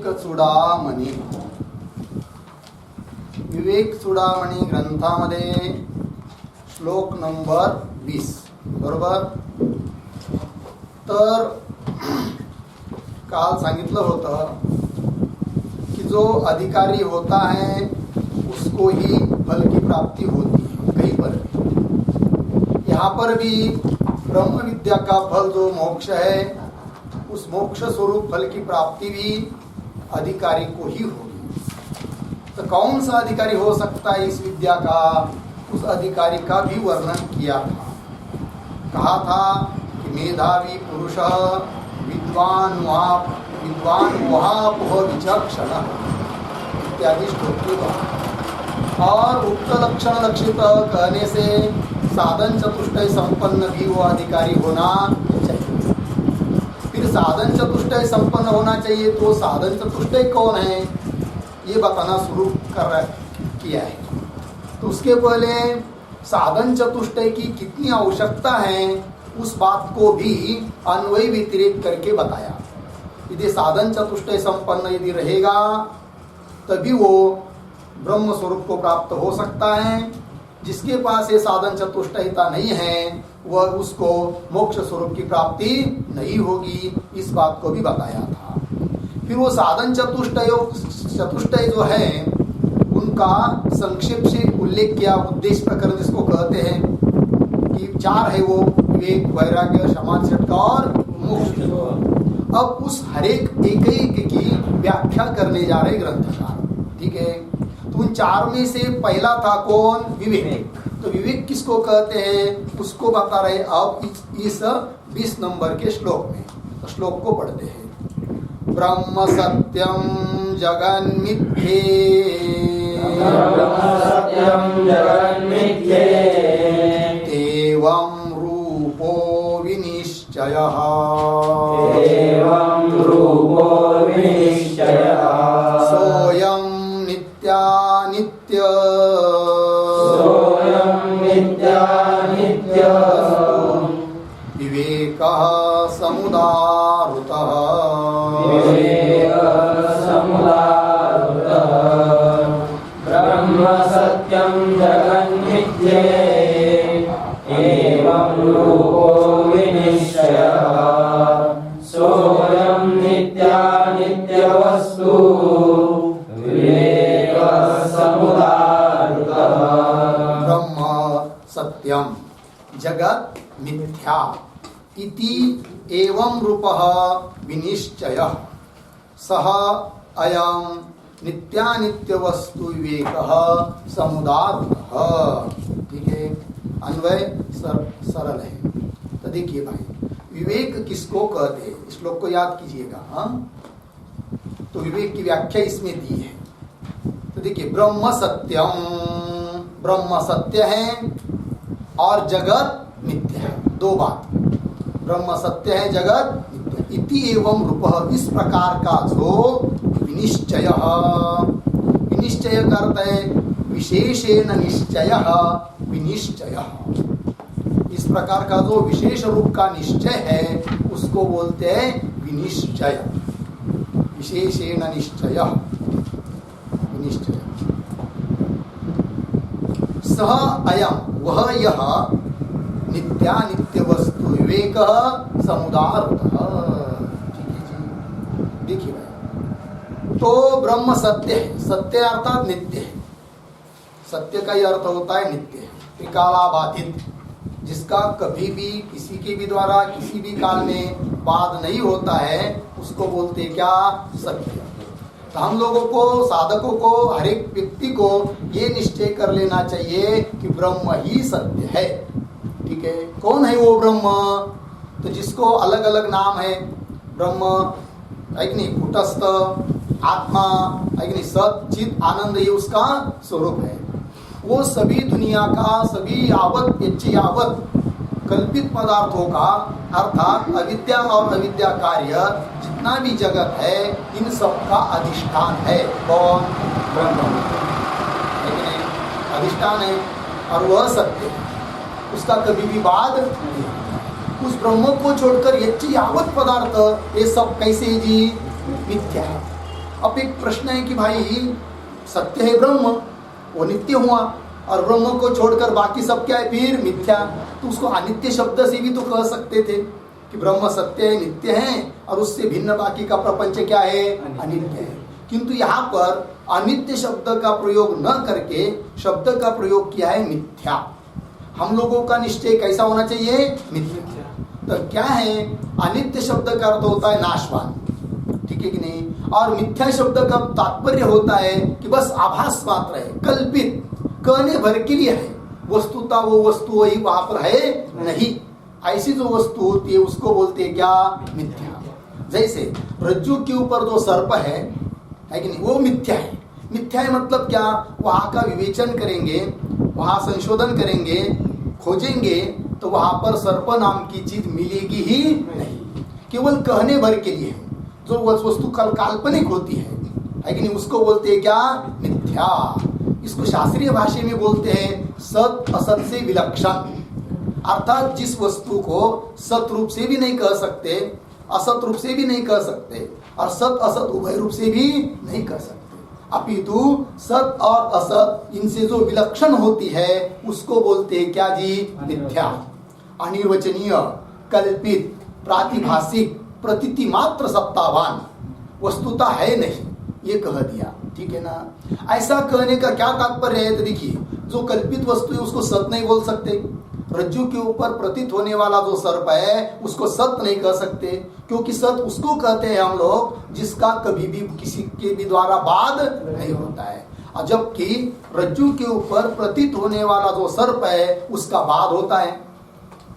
विवेक चूडामणी. विवेक चूडामणी ग्रंथामध्ये श्लोक नंबर 20 बरोबर. तर काल सांगितलं होतं कि जो अधिकारी होता है उसको ही फल की प्राप्ति होती है कहीं पर. यहाँ पर भी ब्रह्म विद्या का फल जो मोक्ष है उस मोक्ष स्वरूप फल की प्राप्ति भी अधिकारी को ही होगी. तो कौन सा अधिकारी हो सकता है इस विद्या का, उस अधिकारी का भी वर्णन किया था. कहा था कि मेधावी पुरुष विद्वान वहापुह विचक्षण इत्यादि श्लोक. और उक्त लक्षण लक्षित कहने से साधन चतुष्टय संपन्न भी वो अधिकारी होना चाहिए. फिर साधन चतुष्टय संपन्न होना चाहिए तो साधन चतुष्टय कौन है ये बताना शुरू किया है. तो उसके पहले साधन चतुष्टय की कितनी आवश्यकता है उस बात को भी अन्वय व्यतिरेक करके बताया. यदि साधन चतुष्टय संपन्न यदि रहेगा तभी वो ब्रह्म स्वरूप को प्राप्त हो सकता है. जिसके पास ये साधन चतुष्टयता नहीं है वह उसको मोक्ष स्वरूप की प्राप्ति नहीं होगी. इस बात को भी बताया था. फिर वो साधन चतुष्टय जो है उनका संक्षेप से उल्लेख किया. उद्देश्य प्रकरण जिसको कहते हैं कि 4 है वो विवेक वैराग्य समाधि और मोक्ष. अब उस हरेक एक की व्याख्या करने जा रहे ग्रंथकार. ठीक है. तो उन 4 में से पहला था कौन, विवेक. तो विवेक किसको कहते हैं उसको बता रहे अब इस 20 नंबर के श्लोक में. तो श्लोक को पढ़ते हैं. ब्रह्म सत्यम जगन्मिथ्ये एवं रूपो विनिश्चयः सोऽयं नित्यानित्य विवेकः समुदाहृतः ब्रह्म सत्यं जगन्मिथ्ये एवं रूपो विनिश्चयः सोऽयं नित्यानित्यवस्तु विवेकः समुदाहृतः. ब्रह्म सत्यम जगत मिथ्या इति एवं रूपः विनिश्चयः सः अयं नित्यानित्य वस्तु विवेकः समुदाहृतः. ठीक है. अन्वय सरल है. तो देखिए भाई विवेक किसको कहते हैं इस श्लोक को याद कीजिएगा. हाँ तो विवेक की व्याख्या इसमें दी है. तो देखिए ब्रह्म सत्यम, ब्रह्म सत्य है और जगत मिथ्य है. 2 बात. ब्रह्म सत्य है जगत मिथ्य. इति एवं रूपः इस प्रकार का जो विनिश्चय, विनिश्चय करते हैं विशेषेण निश्चय विनिश्चय. इस प्रकार का जो विशेष रूप का निश्चय है उसको बोलते हैं विनिश्चय. विशेषेण निश्चय विनिश्चय. सह अयम वह यह नित्यानित्य वस्तु विवेक समुदाहृतः. देखिए तो ब्रह्म सत्य है. सत्य अर्थात नित्य है. सत्य का ही अर्थ होता है नित्य, त्रिकालाबाधित, जिसका कभी भी किसी के भी द्वारा किसी भी काल में बाध नहीं होता है उसको बोलते क्या, सत्य. तो हम लोगों को साधकों को हर एक व्यक्ति को ये निश्चय कर लेना चाहिए कि ब्रह्म ही सत्य है. ठीक है. कौन है वो ब्रह्म, तो जिसको अलग अलग नाम है. ब्रह्म है कि नहीं, कूटस्थ आत्मा है कि नहीं, सत चित आनंद ये उसका स्वरूप है. वो सभी दुनिया का सभी यावत कल्पित पदार्थों का अर्थात अविद्या और अविद्या कार्य जितना भी जगत है इन सब का अधिष्ठान है. कौन, ब्रह्म है कि नहीं, अधिष्ठान है और वह सत्य है. उसका कभी भी बाध नहीं. उस ब्रह्म को छोड़कर यावत पदार्थ ये सब कैसे जी, मिथ्या है. अब एक प्रश्न है कि भाई सत्य है ब्रह्म, वो नित्य हुआ, और ब्रह्म को छोड़कर बाकी सब क्या है फिर मिथ्या। तो उसको अनित्य शब्द से भी तो कह सकते थे कि ब्रह्म सत्य है, नित्य है, और उससे भिन्न बाकी का प्रपंच क्या है, अनित्य है। किंतु यहाँ पर अनित्य शब्द का प्रयोग न करके शब्द का प्रयोग किया है मिथ्या। हम लोगों का निश्चय कैसा होना चाहिए, मिथ्या। तो क्या है, अनित्य शब्द का अर्थ होता है नाशवान, ठीक है कि नहीं, और मिथ्या शब्द का तात्पर्य होता है कि बस आभास मात्र है, कल्पित, कहने भर के लिए है, वस्तुता वो वस्तु वही वहां पर है नहीं। ऐसी जो वस्तु होती है उसको बोलते हैं क्या, मिथ्या। जैसे रज्जु के ऊपर जो सर्प है कि नहीं, वो मिथ्या है। मिथ्या है मतलब क्या, वहां का विवेचन करेंगे, वहां संशोधन करेंगे, खोजेंगे तो वहां पर सर्प नाम की चीज मिलेगी ही नहीं, केवल कहने भर के लिए है। जो वस्तु काल्पनिक होती है कि नहीं, उसको बोलते हैं क्या, मिथ्या। इसको शास्त्रीय भाषा में बोलते हैं सत असत से विलक्षण। अर्थात जिस वस्तु को सत रूप से भी नहीं कह सकते, असत रूप से भी नहीं कह सकते, और सत असत उभय रूप से भी नहीं कह सकते, अपितु सत और असत इनसे जो विलक्षण होती है उसको बोलते हैं क्या जी, मिथ्या। अनिर्वचनीय, कल्पित, प्रातिभाषिक, प्रतीति मात्र सत्तावान, वस्तुता है नहीं, ये कह दिया, ठीक है ना। ऐसा कहने का क्या तात्पर्य है, तो देखिए जो कल्पित वस्तु है उसको सत नहीं बोल सकते। रज्जु के ऊपर प्रतीत होने वाला जो सर्प है उसको सत नहीं कह सकते, क्योंकि सत उसको कहते हैं हम लोग जिसका कभी भी किसी के भी द्वारा बाध नहीं होता है। और जबकि रज्जु के ऊपर प्रतीत होने वाला जो सर्प है उसका बाध होता है।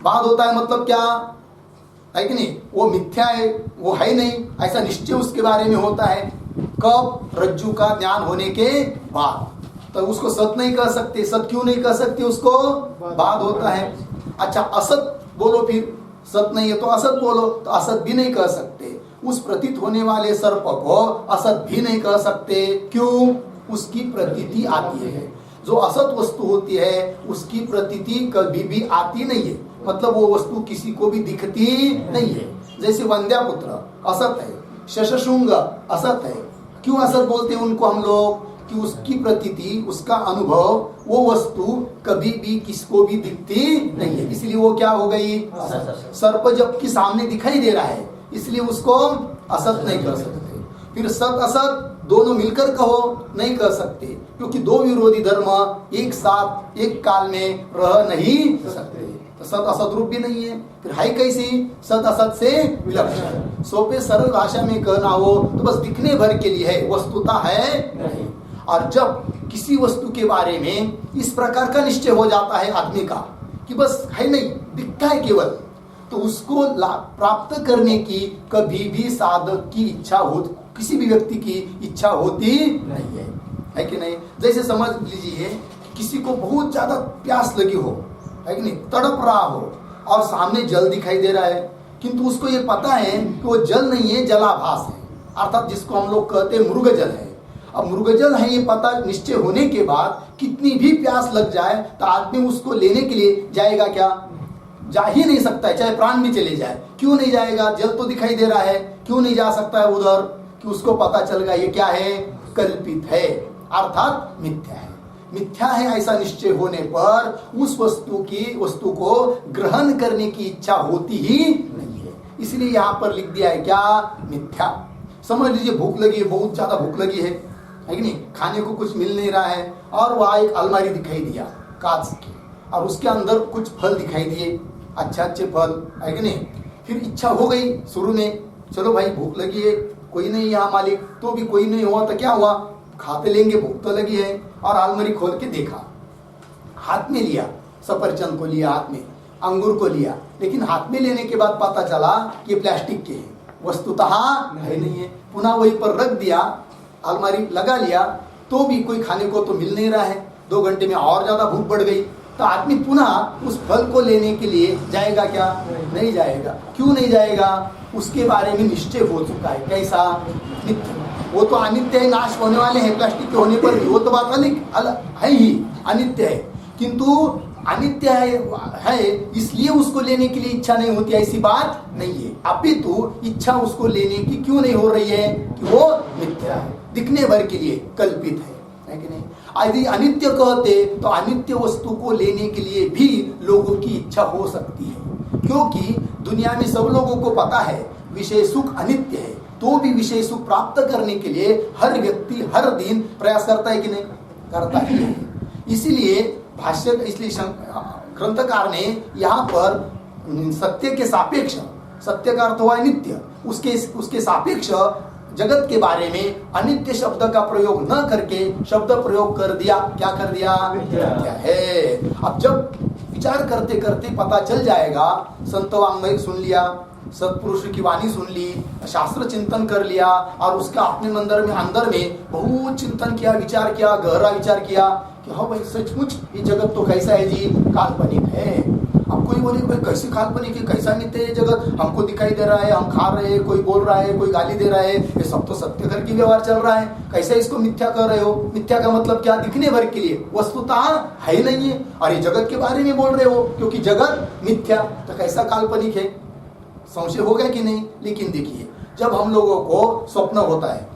बाध होता है मतलब क्या है कि नहीं, वो मिथ्या है, वो है नहीं, ऐसा निश्चय उसके बारे में होता है। कब, रज्जु का ज्ञान होने के बाद, तो उसको सत नहीं कह सकते। सत क्यों नहीं कह सकते, उसको बाध होता है। अच्छा असत बोलो, फिर सत नहीं है तो असत बोलो, तो असत भी नहीं कह सकते। उस प्रतीत होने वाले सर्प को असत भी नहीं कह सकते, क्यों, उसकी प्रतीति आती है। जो असत वस्तु होती है उसकी प्रतीति कभी भी आती नहीं है, मतलब वो वस्तु किसी को भी दिखती नहीं है। जैसे वंद्यापुत्र असत है, शशशृंग असत है। क्यों असत बोलते हैं उनको हम लोग, कि उसकी प्रतीति, उसका अनुभव, वो वस्तु कभी भी किसको भी दिखती नहीं है, इसलिए वो क्या हो गई, सर्प जबकि सामने दिखाई दे रहा है इसलिए उसको असत नहीं कर सकते। फिर सत असत दोनों मिलकर कहो, नहीं कर सकते, क्योंकि दो विरोधी धर्म एक साथ एक काल में रह नहीं सकते। तो सत असत रूप भी नहीं है, फिर है कैसी, सत असत से विलक्षण। सोपे सरल भाषा में कहना हो तो बस दिखने भर के लिए है, वस्तुता है नहीं। और जब किसी वस्तु के बारे में इस प्रकार का निश्चय हो जाता है आदमी का कि बस है नहीं, दिखता है केवल, तो उसको प्राप्त करने की कभी भी साधक की इच्छा हो, किसी भी व्यक्ति की इच्छा होती नहीं है कि नहीं। जैसे समझ लीजिए किसी को बहुत ज्यादा प्यास लगी हो, है कि नहीं, तड़प रहा हो, और सामने जल दिखाई दे रहा है, किंतु उसको ये पता है कि वो जल नहीं है, जलाभास है, अर्थात जिसको हम लोग कहते हैं मृगजल है। अब मृगजल है ये पता निश्चय होने के बाद कितनी भी प्यास लग जाए तो आदमी उसको लेने के लिए जाएगा क्या, जा ही नहीं सकता है, चाहे प्राण भी चले जाए। क्यों नहीं जाएगा, जल तो दिखाई दे रहा है, क्यों नहीं जा सकता है उधर, कि उसको पता चल गया ये क्या है, कल्पित है, अर्थात मिथ्या है। मिथ्या है ऐसा निश्चय होने पर उस वस्तु को ग्रहण करने की इच्छा होती ही नहीं है, इसलिए यहाँ पर लिख दिया है क्या, मिथ्या। समझ लीजिए भूख लगी है, बहुत ज्यादा भूख लगी है कि नहीं, खाने को कुछ मिल नहीं रहा है, और वहाँ एक अलमारी दिखाई दिया कांच की, और उसके अंदर कुछ फल दिखाई दिए, अच्छे फल, है कि नहीं। फिर इच्छा हो गई शुरू में, चलो भाई भूख लगी है, कोई नहीं यहाँ मालिक, तो भी कोई नहीं हुआ तो क्या हुआ, खाते लेंगे, भूख तो लगी है, और अलमारी खोल के देखा, हाथ में लिया, सफरचंद को लिया हाथ में, अंगूर को लिया, लेकिन हाथ में लेने के बाद पता चला कि प्लास्टिक के है, वस्तुतः है नहीं है। पुनः वहीं पर रख दिया, अलमारी लगा लिया, तो भी कोई खाने को तो मिल नहीं रहा है। 2 घंटे में और ज्यादा भूख बढ़ गई, तो आदमी पुनः उस फल को लेने के लिए जाएगा क्या, नहीं जाएगा। क्यों नहीं जाएगा, उसके बारे में निश्चय हो चुका है, कैसा, नित्य। वो तो अनित्य है, नाश होने वाले हैं प्लास्टिक के होने पर भी, वो तो बात अलग है ही, अनित्य है। किंतु अनित्य है इसलिए उसको लेने के लिए इच्छा नहीं होती, ऐसी बात नहीं है। अपितु इच्छा उसको लेने की क्यों नहीं हो रही है कि वो मिथ्या है, दिखने भर के लिए कल्पित है कि नहीं। यदि अनित्य कहते तो अनित्य वस्तु को लेने के लिए भी लोगों की इच्छा हो सकती है, क्योंकि दुनिया में सब लोगों को पता है विषय सुख अनित्य है, तो भी विषय सुख प्राप्त करने के लिए हर व्यक्ति हर दिन प्रयास करता है कि नहीं, करता है। इसीलिए इसलिए ग्रंथकार ने यहाँ पर सत्य के सापेक्ष, सत्य का अर्थ हुआ नित्य, उसके सापेक्ष जगत के बारे में अनित्य शब्द का प्रयोग न करके शब्द प्रयोग कर दिया, क्या कर दिया, मिथ्या है। अब जब विचार करते करते पता चल जाएगा, संत वाङ्मय सुन लिया, सत्पुरुष की वाणी सुन ली, शास्त्र चिंतन कर लिया और उसका अपने अंदर में बहुत चिंतन किया, विचार किया, गहरा विचार किया कि हाँ भाई सचमुच ये जगत तो कैसा है जी, काल्पनिक है। अब कोई बोले भाई कैसे काल्पनिक है, कैसा मिथ्या है जगत, हमको दिखाई दे रहा है, हम खा रहे हैं, कोई बोल रहा है, कोई गाली दे रहा है, ये सब तो सत्य करके व्यवहार चल रहा है, कैसे इसको मिथ्या कर रहे हो। मिथ्या का मतलब क्या, दिखने भर के लिए, वस्तुतः है ही नहीं है, और ये जगत के बारे में बोल रहे हो क्योंकि जगत मिथ्या, तो कैसा काल्पनिक है, संशय हो गया कि नहीं। लेकिन देखिए जब हम लोगों को स्वप्न होता है,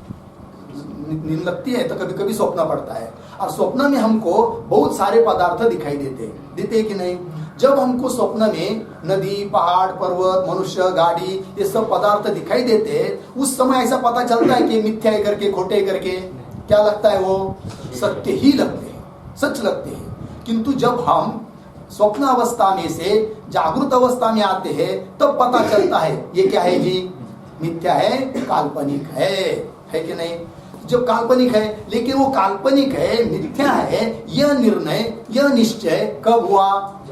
नींद लगती है तो कभी कभी स्वप्न पड़ता है, और स्वप्न में हमको बहुत सारे पदार्थ दिखाई देते कि नहीं। जब हमको स्वप्न में नदी, पहाड़, पर्वत, मनुष्य, गाड़ी, ये सब पदार्थ दिखाई देते हैं, उस समय ऐसा पता चलता है कि मिथ्या है करके, खोटे करके, क्या लगता है, वो सत्य ही लगते हैं, सच लगते हैं। किंतु जब हम स्वप्न अवस्था में से जागृत अवस्था में आते हैं तब पता चलता है ये क्या है जी, मिथ्या है, काल्पनिक है कि नहीं। जब काल्पनिक है, लेकिन वो काल्पनिक है, मिथ्या है, यह निर्णय, यह निश्चय कब हुआ,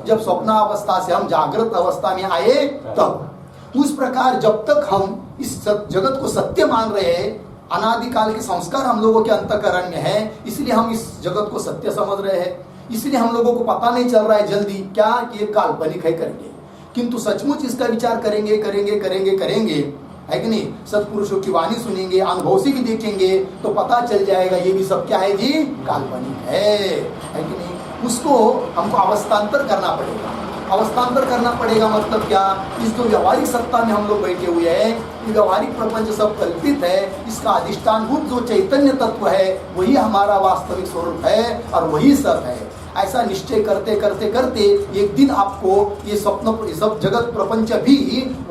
जब स्वप्न अवस्था से हम जागृत अवस्था में आए तब। उस प्रकार जब तक हम इस जगत को सत्य मान रहे हैं, अनादिकाल के संस्कार हम लोगों के अंतःकरण में है, इसलिए हम इस जगत को सत्य समझ रहे हैं, इसलिए हम लोगों को पता नहीं चल रहा है जल्दी क्या कि ये काल्पनिक है करके। किंतु सचमुच इसका विचार करेंगे है कि नहीं, सत्पुरुषों की वाणी सुनेंगे, अनुभव से भी देखेंगे तो पता चल जाएगा ये भी सब क्या है जी, काल्पनिक है कि नहीं। उसको हमको अवस्थांतर करना पड़ेगा। अवस्थांतर करना पड़ेगा मतलब क्या, इस जो व्यवहारिक सत्ता में हम लोग बैठे हुए हैं, ये व्यवहारिक प्रपंच सब कल्पित है, इसका अधिष्ठानभूत जो चैतन्य तत्व है वही हमारा वास्तविक स्वरूप है और वही सब है। ऐसा निश्चय करते करते करते एक दिन आपको ये स्वप्न, सब जगत प्रपंच भी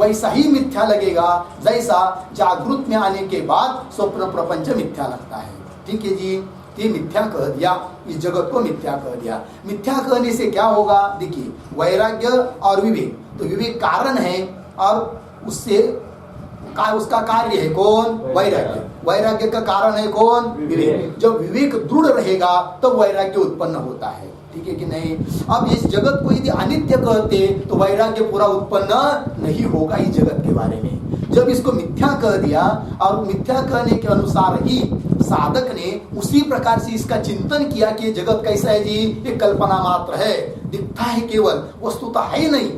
वैसा ही मिथ्या लगेगा जैसा जागृत में आने के बाद स्वप्न प्रपंच मिथ्या लगता है। ठीक है जी, ये मिथ्या कह दिया, इस जगत को मिथ्या कह दिया। मिथ्या कहने से क्या होगा, देखिए वैराग्य और विवेक, तो विवेक कारण है और उससे उसका कार्य है कौन, वैराग्य। वैराग्य का कारण है कौन, विवेक। जब विवेक दृढ़ रहेगा तब तो वैराग्य उत्पन्न होता है। ठीक है कि नहीं। अब इस जगत को यदि अनित्य कहते तो वैराग्य पूरा उत्पन्न नहीं होगा इस जगत के बारे में। जब इसको मिथ्या कह दिया और मिथ्या कहने के अनुसार ही साधक ने उसी प्रकार से इसका चिंतन किया कि जगत कैसा है जी, ये कल्पना मात्र है, दिखता है केवल, वस्तुतः है नहीं,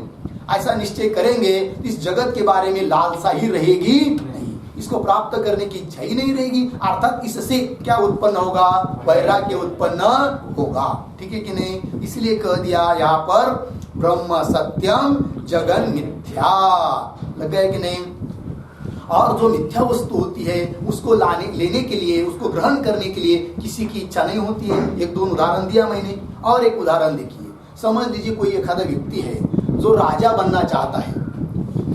ऐसा निश्चय करेंगे इस जगत के बारे में लालसा ही रहेगी नहीं, इसको प्राप्त करने की इच्छा ही नहीं रहेगी। अर्थात इससे क्या उत्पन्न होगा, वैराग्य उत्पन्न होगा। ठीक है कि नहीं। इसलिए कह दिया यहाँ पर ब्रह्म सत्यम जगन मिथ्या, लग गया कि नहीं। और जो मिथ्या वस्तु होती है उसको लेने के लिए, उसको ग्रहण करने के लिए किसी की इच्छा नहीं होती है। एक दो उदाहरण दिया मैंने, और एक उदाहरण देखिए। समझ लीजिए कोई एक आधा व्यक्ति है जो राजा बनना चाहता है,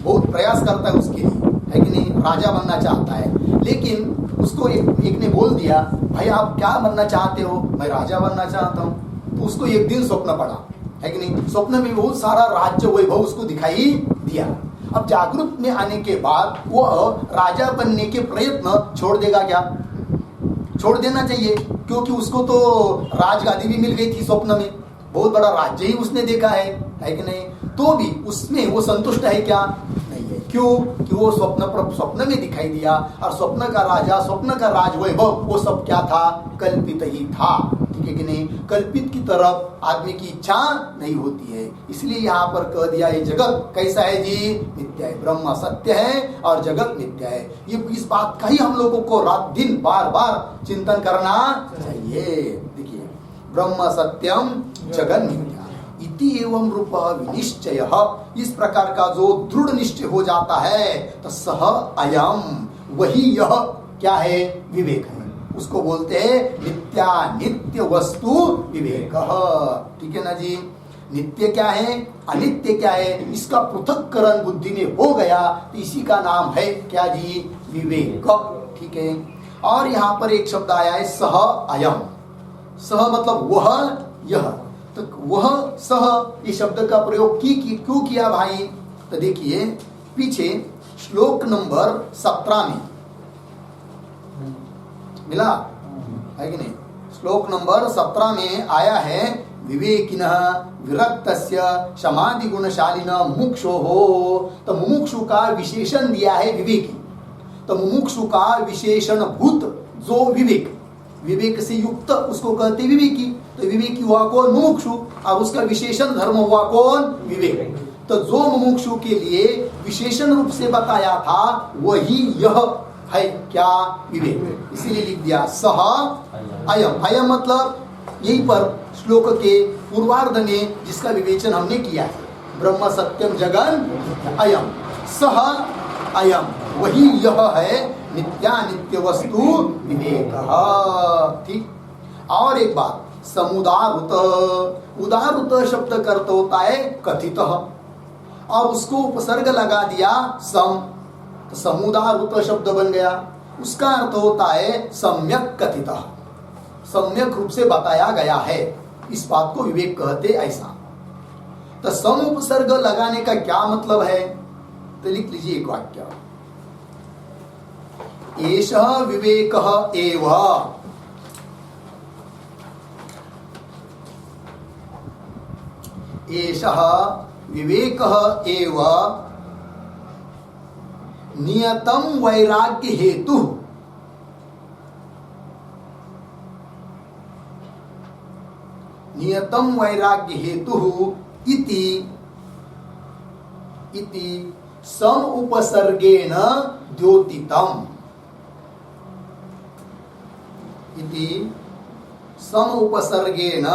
बहुत प्रयास करता है उसके लिए, है कि नहीं, राजा बनना चाहता है। लेकिन उसको एक ने बोल दिया, भाई आप क्या बनना चाहते हो, मैं राजा बनना चाहता हूँ। तो उसको एक दिन स्वप्न पड़ा, है कि नहीं, स्वप्न में बहुत सारा राज्य वैभव उसको दिखाई दिया। अब जागृत में आने के बाद वो राजा बनने के प्रयत्न छोड़ देगा क्या, छोड़ देना चाहिए, क्योंकि उसको तो राजगादी भी मिल गई थी स्वप्न में, बहुत बड़ा राज्य ही उसने देखा है कि नहीं। तो भी उसमें वो संतुष्ट है क्या, नहीं है। क्यों कि वो स्वप्न में दिखाई दिया, और स्वप्न का राजा, स्वप्न का राज वैभव वो सब क्या था, कल्पित ही था। ठीक है कि नहीं। कल्पित की तरफ आदमी की इच्छा नहीं होती है, इसलिए यहाँ पर कह दिया ये जगत कैसा है जी, मिथ्या है। ब्रह्म सत्य है और जगत मिथ्या है। ये इस बात का ही हम लोगों को रात दिन बार बार चिंतन करना चाहिए। देखिए ब्रह्म सत्यम जगत मिथ्या, इति एवं रूप विनिश्चय, इस प्रकार का जो दृढ़ निश्चय हो जाता है तो सह अयम, वही यह क्या है, विवेक है। उसको बोलते हैं नित्यानित्य वस्तु विवेक। ठीक है ना जी। नित्य क्या है, अनित्य क्या है, इसका पृथक्करण बुद्धि में हो गया तो इसी का नाम है क्या जी, विवेक। ठीक है। और यहाँ पर एक शब्द आया है सह अयम। सह मतलब वह, यह। तो वह सह, ये शब्द का प्रयोग क्यों किया भाई? तो देखिए पीछे श्लोक नंबर 17 में मिला है कि नहीं? श्लोक नंबर 17 में आया है विवेकिनः विरक्तस्य समाधि गुणशालिनः मुमुक्षोः। तो मुमुक्षु का विशेषण दिया है विवेकी। तो मुमुक्षु का विशेषण भूत जो विवेक, विवेक से युक्त उसको कहते विवेकी। तो विवेकी हुआ कौन, मुमुक्षु, और उसका विशेषण धर्म हुआ कौन, विवेक। तो जो मुमुक्षु के लिए विशेषण रूप से बताया था वही यह है क्या, विवेक। इसीलिए लिख दिया सह अयम। अयम मतलब यही पर श्लोक के पूर्वार्ध में जिसका विवेचन हमने किया है, ब्रह्म सत्यम जगन अयम, सह अयम, वही यह है नित्यानित्य वस्तु विवेक। ठीक। और एक बात, समुदारुत, उदारुत शब्द कर्त होता है कथित, और उसको उपसर्ग लगा दिया सम, तो समुदारुत शब्द बन गया। उसका अर्थ होता है सम्यक कथित, सम्यक रूप से बताया गया है, इस बात को विवेक कहते ऐसा। तो सम उपसर्ग लगाने का क्या मतलब है? तो लिख लीजिए एक वाक्य, एषः विवेकः एव, एषः विवेकः एव नियतम वैराग्य हेतु, नियतम वैराग्य हेतु इति सम उपसर्गेण द्योतितम, इति सम उपसर्गेण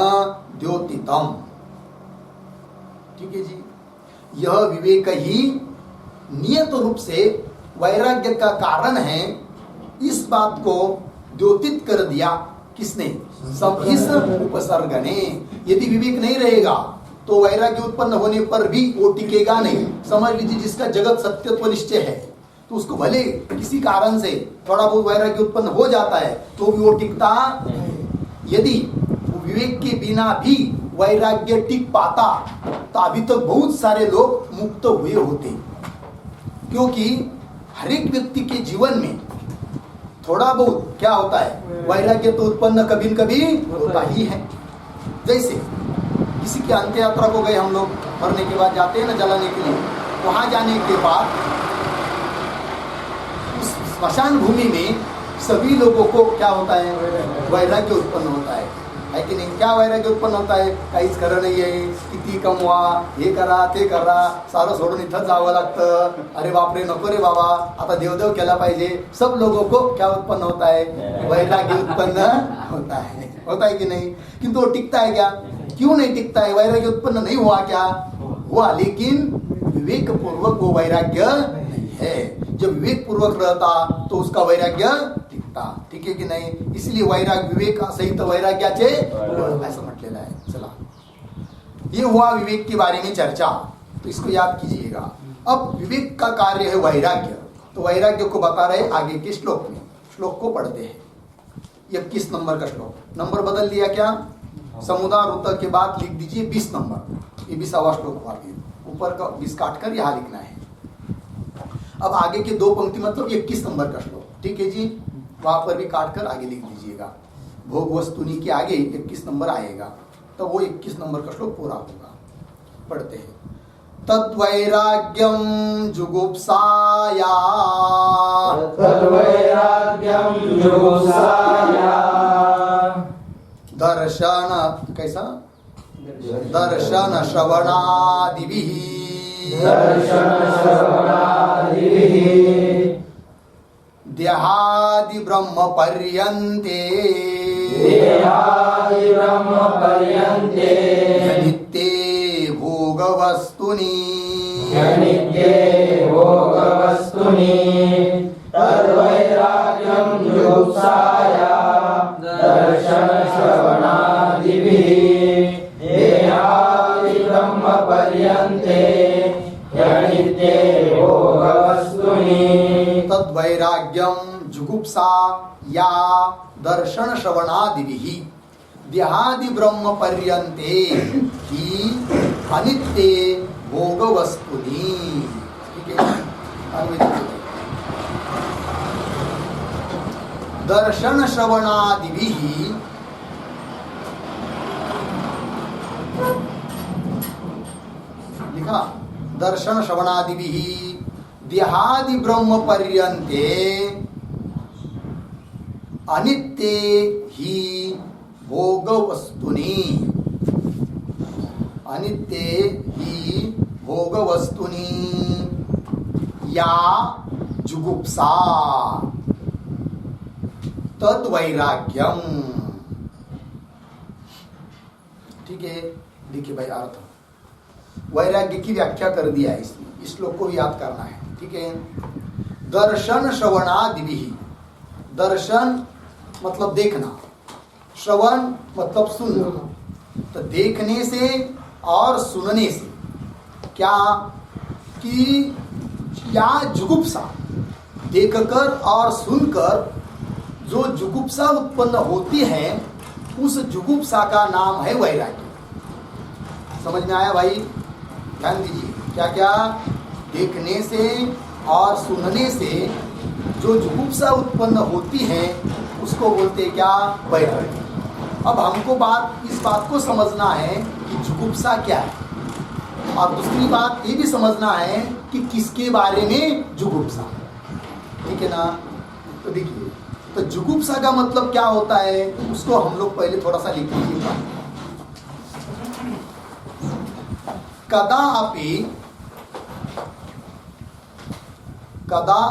द्योतितम। ठीक है जी। यह विवेक ही नियत रूप से वैराग्य का कारण है, इस बात को द्योतित कर दिया किसने? इस उपसर्ग ने। यदि विवेक नहीं रहेगा तो वैराग्य उत्पन्न होने पर भी वो टिकेगा नहीं। समझ लीजिए जिसका जगत सत्यत्व निश्चय है तो उसको भले किसी कारण से थोड़ा बहुत वैराग्य उत्पन्न हो जाता है तो भी वो टिकता नहीं। यदि विवेक के बिना भी वैराग्य टिक पाता तो अभी तक बहुत सारे लोग मुक्त हुए होते, क्योंकि हर एक व्यक्ति के जीवन में थोड़ा बहुत क्या होता है, वैराग्य तो उत्पन्न कभी न कभी होता ही है। जैसे किसी की अंत्य यात्रा को गए हम लोग, मरने के बाद जाते हैं ना जलाने के लिए, वहां जाने के बाद उस स्मशान भूमि में सभी लोगों को क्या होता है, वैराग्य उत्पन्न होता है कि नहीं? क्या वैराग्य उत्पन्न होता है? काहीच खरं नाही आहे, किती कमवा, हे करा ते करा, सारं सोडून इथं जावं लागतं, अरे बापरे नको रे बाबा, आता देवदेव केला पाहिजे। सब लोगों को क्या उत्पन्न होता है? वैराग्य उत्पन्न होता है कि नहीं? किंतु वो टिकता है क्या? क्यों नहीं टिकता है? वैराग्य उत्पन्न नहीं हुआ क्या? हुआ, लेकिन विवेक पूर्वक वो वैराग्य नहीं है। जब विवेक पूर्वक रहता तो उसका वैराग्य टिकता। ठीक है कि नहीं? इसलिए वैराग्य विवेक सहित वैराग्याचे ऐसा म्हटलेलं आहे। चला, ये हुआ विवेक के बारे में चर्चा, तो इसको याद कीजिएगा। अब विवेक का कार्य है वैराग्य, तो वैराग्य को बता रहे आगे के श्लोक में। श्लोक को पढ़ते हैं। 21 नंबर का श्लोक, नंबर बदल दिया क्या? समुदाय रुत के बाद लिख दीजिए 20 नंबर, ये 20वां श्लोक हुआ। ऊपर का 20 काट कर यहाँ लिखना है। अब आगे के दो पंक्ति मतलब 21 नंबर का श्लोक, ठीक है जी, वहां पर भी काट कर आगे लिख दीजिएगा। भोग वस्तुनि के आगे 21 नंबर आएगा, तो वो 21 नंबर का श्लोक पूरा होगा। पढ़ते हैं। तद्वैराग्यम जुगुप्साया, तद्वैराग्यम जुगुप्साया, दर्शन कैसा? दर्शन श्रवणादिभिः, दर्शन श्रवणादिभिः, देहादि ब्रह्म पर्यन्ते, देहादि ब्रह्म पर्यन्ते, नित्ये भोगवस्तुनि यनित्ये भोगवस्तुनि तद्वैराग्यं जुगुप्साया दर्शनश्रवणादिभिः देहादिब्रह्मपर्यन्ते यनित्ये भोगवस्तुनि तद्वैराग्यम जुगुप्सा या दर्शन श्रवणादिभिः देहादि ब्रह्म पर्यन्ते ही अनित्ये भोगवस्तुनि। ठीक है, दर्शन श्रवणादिभिः लिखा, दर्शन श्रवणादिभिः देहादि ब्रह्म पर्यन्ते अनित्ये ही भोगवस्तुनि अनित्ये ही भोगवस्तुनि या जुगुप्सा तद्वैराग्यम। ठीक है, देखिए भाई अर्थ वैराग्य की व्याख्या कर दिया है इसमें, इस श्लोक को भी याद करना है। ठीक है, दर्शन श्रवणादिभिः, दर्शन मतलब देखना, श्रवण मतलब सुनना। तो देखने से और सुनने से क्या कि या जुगुप्सा, देखकर और सुनकर जो जुगुप्सा उत्पन्न होती है उस जुगुप्सा का नाम है वैराग्य। समझ में आया भाई? ध्यान दीजिए, क्या क्या देखने से और सुनने से जो जुगुप्सा उत्पन्न होती है उसको बोलते हैं क्या? वैराग्य। अब हमको इस बात को समझना है कि जुगुप्सा क्या है, और दूसरी बात ये भी समझना है कि किसके बारे में जुगुप्सा। ठीक है ना? तो देखिए, तो जुगुप्सा का मतलब क्या होता है उसको हम लोग पहले थोड़ा सा लिख लीजिए। कदा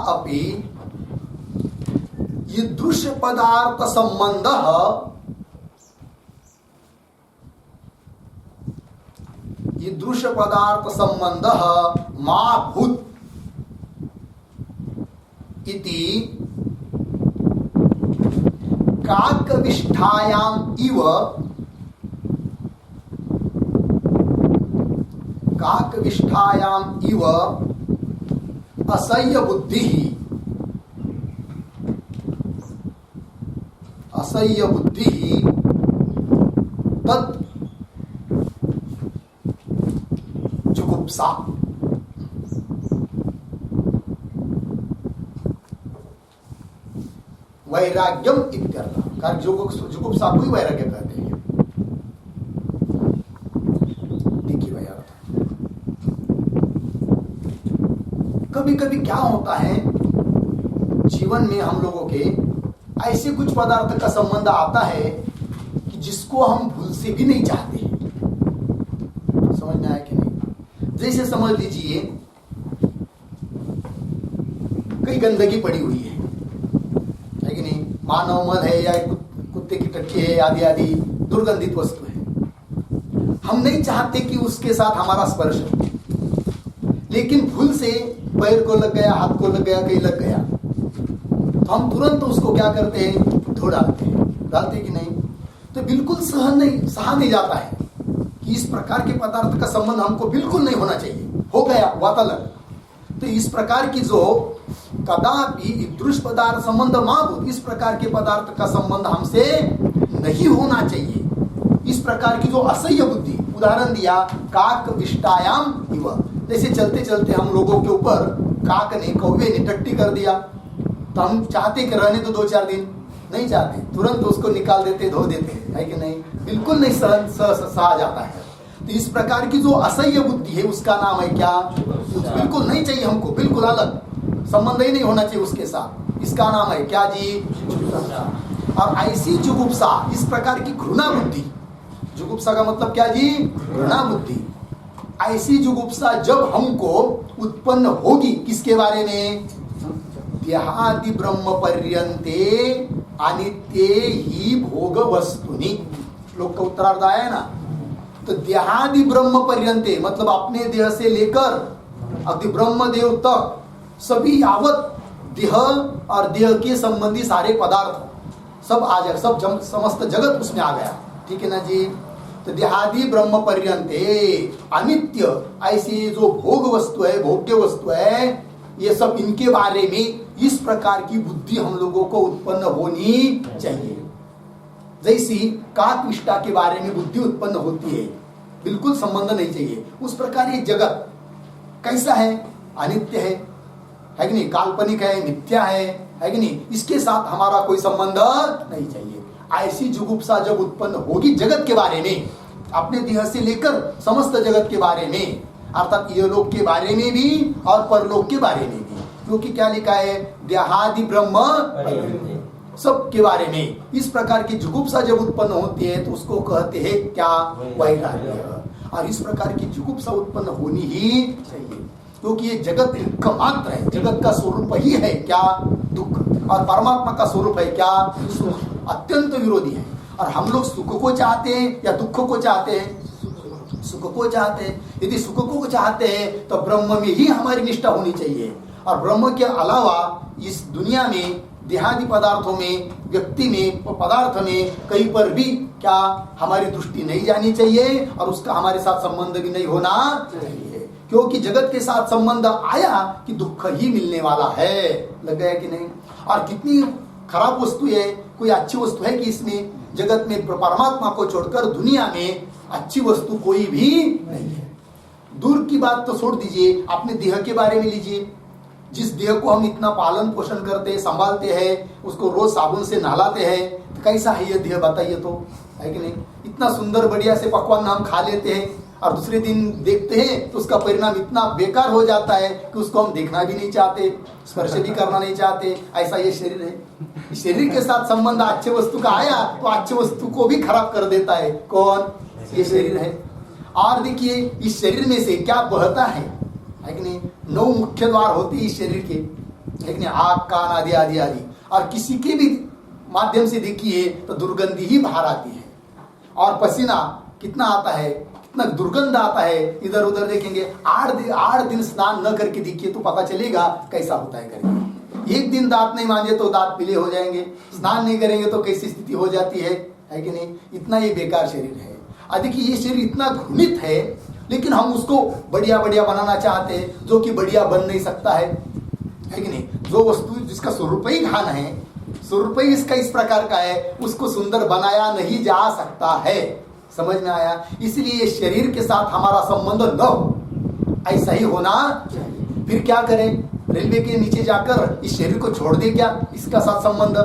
अपि ईदृश पदार्थ संबंधः मा भूत इति काकविष्ठायाम इव असह्य बुद्धि तत् जुगुप्सा। वैराग्यम इत्यर्थ, कारण जुगुप्सा को ही वैराग्य कहते हैं। देखिए भाई अर्थ, कभी कभी क्या होता है जीवन में हम लोगों के ऐसे कुछ पदार्थ का संबंध आता है कि जिसको हम भूल से भी नहीं चाहते। समझ में आया कि नहीं? जैसे समझ लीजिए कई गंदगी पड़ी हुई है कि नहीं, मानव मल है या कुत्ते की टट्टी है, आदि आदि दुर्गंधित वस्तु है। हम नहीं चाहते कि उसके साथ हमारा स्पर्श हो, लेकिन भूल से पैर को लग गया, हाथ को लग गया, कहीं लग गया, तो हम तुरंत उसको क्या करते हैं? धो डालते कि नहीं? तो बिल्कुल सहा नहीं जाता है कि इस प्रकार के पदार्थ का संबंध हमको बिल्कुल नहीं होना चाहिए। हो गया वातावरण। तो इस प्रकार की जो कदापि ईदृश पदार्थ संबंध माभूत, इस प्रकार के पदार्थ का संबंध हमसे नहीं होना चाहिए। इस प्रकार की जो असह्य बुद्धि, उदाहरण दिया काक विष्टायाम इव, जैसे चलते चलते हम लोगों के ऊपर काक ने, कौवे ने टट्टी कर दिया, तो हम चाहते कि रहने तो 2-4 दिन, नहीं चाहते, तुरंत उसको निकाल देते, धो देते, है कि नहीं? बिल्कुल नहीं सहा जाता है। तो इस प्रकार की जो असह्य बुद्धि है उसका नाम है क्या? बिल्कुल नहीं चाहिए हमको, बिल्कुल अलग, संबंध ही नहीं होना चाहिए उसके साथ। इसका नाम है क्या जी? और ऐसी जुगुप्सा, इस प्रकार की घृणा बुद्धि, जुगुप्सा का मतलब क्या जी? घृणा बुद्धि। ऐसी जुगुप्सा जब हमको उत्पन्न होगी, किसके बारे में? देहादि ब्रह्म पर्यन्ते अनित्ये ही भोग वस्तुनि। श्लोक का उत्तरार्ध आया ना? तो देहादि ब्रह्म पर्यंते मतलब अपने देह से लेकर अति ब्रह्म देव तक सभी यावत देह और देह के संबंधी सारे पदार्थ सब आ जाए, सब समस्त जगत उसमें आ गया। ठीक है ना जी। तो देहादि ब्रह्म पर्यंते अनित्य ऐसी जो भोग वस्तु है, भोग्य वस्तु है, ये सब इनके बारे में इस प्रकार की बुद्धि हम लोगों को उत्पन्न होनी चाहिए। जैसी काकविष्टा के बारे में बुद्धि उत्पन्न होती है, बिल्कुल संबंध नहीं चाहिए। उस प्रकार ये जगत कैसा है? अनित्य है कि नहीं? काल्पनिक है, मिथ्या है कि नहीं? इसके साथ हमारा कोई संबंध नहीं चाहिए। ऐसी जुगुप्सा जब उत्पन्न होगी जगत के बारे में, अपने देह से लेकर समस्त जगत के बारे में, अर्थात ये लोक के बारे में भी और परलोक के बारे में भी, क्योंकि क्या लिखा है? देहादि ब्रह्म सब के बारे में इस प्रकार की जुगुप्सा जब उत्पन्न होती है तो उसको कहते हैं क्या? वैराग्य। और इस प्रकार की जुगुप्सा उत्पन्न होनी ही चाहिए, क्योंकि ये जगत दुख मात्र है। जगत का स्वरूप ही है क्या? दुख। और परमात्मा का स्वरूप है क्या? सुख। अत्यंत विरोधी है। और हम लोग सुख को चाहते हैं या दुख को चाहते हैं? सुख को चाहते हैं। यदि सुख को चाहते हैं तो ब्रह्म में ही हमारी निष्ठा होनी चाहिए, और ब्रह्म के अलावा इस दुनिया में देहादि पदार्थों में, व्यक्ति में, पदार्थ में कहीं पर भी क्या हमारी दृष्टि नहीं जानी चाहिए, और उसका हमारे साथ संबंध भी नहीं होना चाहिए, क्योंकि जगत के साथ संबंध आया कि दुख ही मिलने वाला है। लग गया कि नहीं? और कितनी खराब वस्तु है, कोई अच्छी वस्तु है कि इसमें जगत में? परमात्मा को छोड़कर दुनिया में अच्छी वस्तु कोई भी नहीं है। दूर की बात तो छोड़ दीजिए, अपने देह के बारे में लीजिए। जिस देह को हम इतना पालन पोषण करते हैं, संभालते हैं, उसको रोज साबुन से नहलाते हैं, तो कैसा है ये देह? बताइए तो, है कि नहीं? इतना सुंदर बढ़िया से पकवान हम खा लेते हैं और दूसरे दिन देखते हैं तो उसका परिणाम इतना बेकार हो जाता है कि उसको हम देखना भी नहीं चाहते, स्पर्श भी करना नहीं चाहते। ऐसा ये शरीर है। शरीर के साथ संबंध अच्छे वस्तु का आया तो अच्छे वस्तु को भी खराब कर देता है। कौन? ये शरीर है। और देखिए इस शरीर में से क्या बहता है कि नहीं? 9 मुख्य द्वार होते हैं इस शरीर के, है कि नहीं? आँख, कान आदि आदि आदि। और किसी के भी माध्यम से देखिए तो दुर्गंधी ही बाहर आती है, और पसीना कितना आता है, कितना दुर्गंध आता है। इधर उधर देखेंगे, 8 दिन स्नान न करके देखिए तो पता चलेगा कैसा होता है करके। एक दिन दांत नहीं मांजे तो दांत पीले हो जाएंगे, स्नान नहीं करेंगे तो कैसी स्थिति हो जाती है कि नहीं? इतना ये बेकार शरीर है। देखिए ये शरीर इतना घृणित है, लेकिन हम उसको बढ़िया बढ़िया बनाना चाहते हैं, जो कि बढ़िया बन नहीं सकता है कि नहीं? जो वस्तु जिसका स्वरूप ही घान है, स्वरूप ही इसका इस प्रकार का है, उसको सुंदर बनाया नहीं जा सकता है। समझ में आया? इसलिए ये शरीर के साथ हमारा संबंध न हो, ऐसा ही होना चाहिए। फिर क्या करें? रेलवे के नीचे जाकर इस शरीर को छोड़ दे क्या इसका साथ संबंध?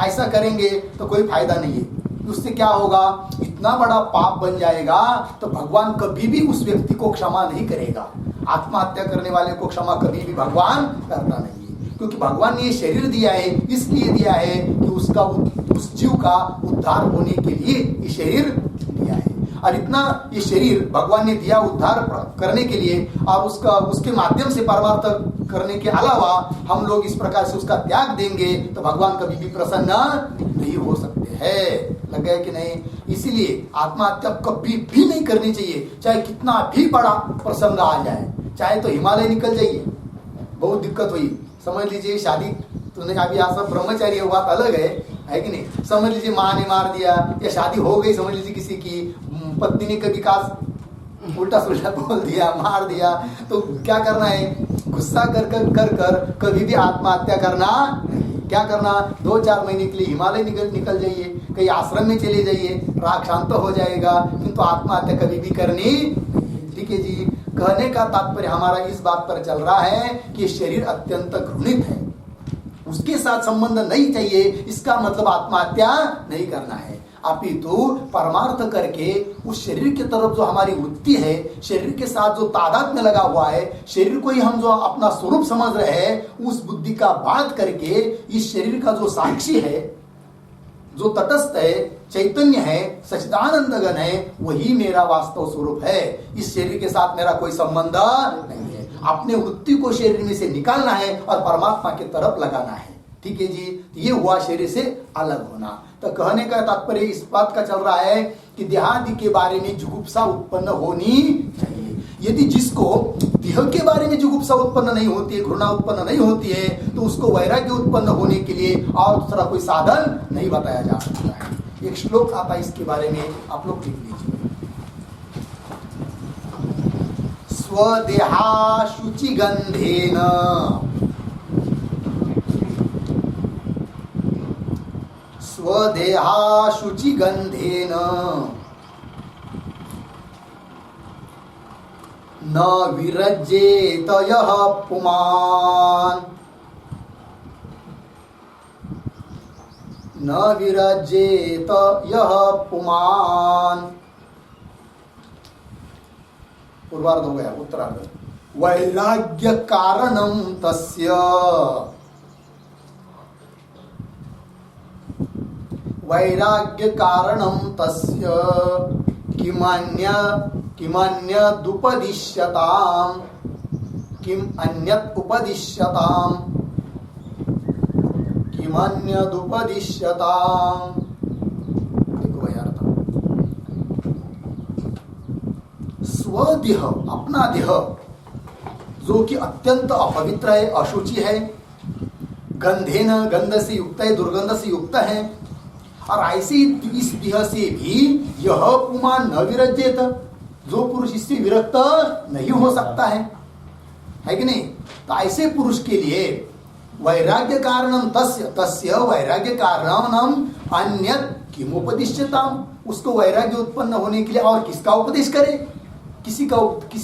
ऐसा करेंगे तो कोई फायदा नहीं है। उससे क्या होगा? इतना बड़ा पाप बन जाएगा तो भगवान कभी भी उस व्यक्ति को क्षमा नहीं करेगा। आत्महत्या करने वाले को क्षमा कभी भी भगवान करता नहीं है, क्योंकि भगवान ने ये शरीर दिया है, इसलिए दिया है कि उसका उस जीव का उद्धार होने के लिए ये शरीर दिया है। और इतना ये शरीर भगवान ने दिया उद्धार करने के लिए, और उसके माध्यम से परमार्थ करने के अलावा हम लोग इस प्रकार से उसका त्याग देंगे तो भगवान कभी भी प्रसन्न नहीं हो सकते हैं। लग गया कि नहीं? इसीलिए आत्महत्या कभी भी नहीं करनी चाहिए, चाहे कितना भी बड़ा प्रसंग आ जाए, चाहे तो हिमालय निकल जाइए, बहुत दिक्कत हुई। समझ लीजिए शादी तूने अभी यहाँ सब ब्रह्मचारी है, बात अलग है कि नहीं? समझ लीजिए माँ ने मार दिया, या शादी हो गई समझ लीजिए किसी की, पत्नी ने कभी उल्टा सुल्टा बोल दिया, मार दिया, तो क्या करना है? गुस्सा कर कभी भी आत्महत्या करना। क्या करना? 2-4 महीने के लिए हिमालय निकल जाइए, कहीं आश्रम में चले जाइए, राग शांत हो जाएगा, किंतु आत्महत्या कभी भी करनी। ठीक है जी। कहने का तात्पर्य हमारा इस बात पर चल रहा है कि शरीर अत्यंत घृणित है, उसके साथ संबंध नहीं चाहिए। इसका मतलब आत्महत्या नहीं करना है, अपितु परमार्थ करके उस शरीर की तरफ जो हमारी वृत्ति है, शरीर के साथ जो तादात्म्य लगा हुआ है, शरीर को ही हम जो अपना स्वरूप समझ रहे हैं, उस बुद्धि का बात करके इस शरीर का जो साक्षी है, जो तटस्थ है, चैतन्य है, सच्चिदानंदगण है, वही मेरा वास्तव स्वरूप है। इस शरीर के साथ मेरा कोई संबंध नहीं है। अपने वृत्ति को शरीर में से निकालना है और परमात्मा की तरफ लगाना है। ठीक है जी। ये हुआ शरीर से अलग होना। तो कहने का तात्पर्य इस बात का चल रहा है कि देहादि के बारे में जुगुप्सा उत्पन्न होनी चाहिए। यदि जिसको देह के बारे में जुगुप्सा उत्पन्न नहीं होती है, घृणा उत्पन्न नहीं होती है, तो उसको वैराग्य उत्पन्न होने के लिए और दूसरा कोई साधन नहीं बताया जा सकता है। एक श्लोक आता है इसके बारे में, आप लोग लिख लीजिए। स्वदेहा शुचि गंधेन स्वदेहा शुचि गंधेन न विरज्येत यः पुमान् न विरज्येत यः पुमान्। पूर्वार्ध हो गया, उत्तरार्ध। वैराग्य कारणम तस्य वैराग्य कारणम तस्य किमन्यदुपदिश्यताम् किम अन्यत् उपदिश्यताम् किमन्यदुपदिश्यताम्। देखो भाई अर्थ, स्वदेह अपना देह जो कि अत्यंत अपवित्र है, अशुचि है, गंधेन गंध से युक्त है, दुर्गंध से युक्त है, और ऐसे इस देह से भी यह पुमान न विरज्येत, जो पुरुष इससे विरक्त नहीं हो सकता है कि नहीं? तो ऐसे पुरुष के लिए वैराग्य कारणम तस्य वैराग्य कारणम अन्यत् किमुपदिश्यताम्, उसको वैराग्य उत्पन्न होने के लिए और किसका उपदेश करे? किसी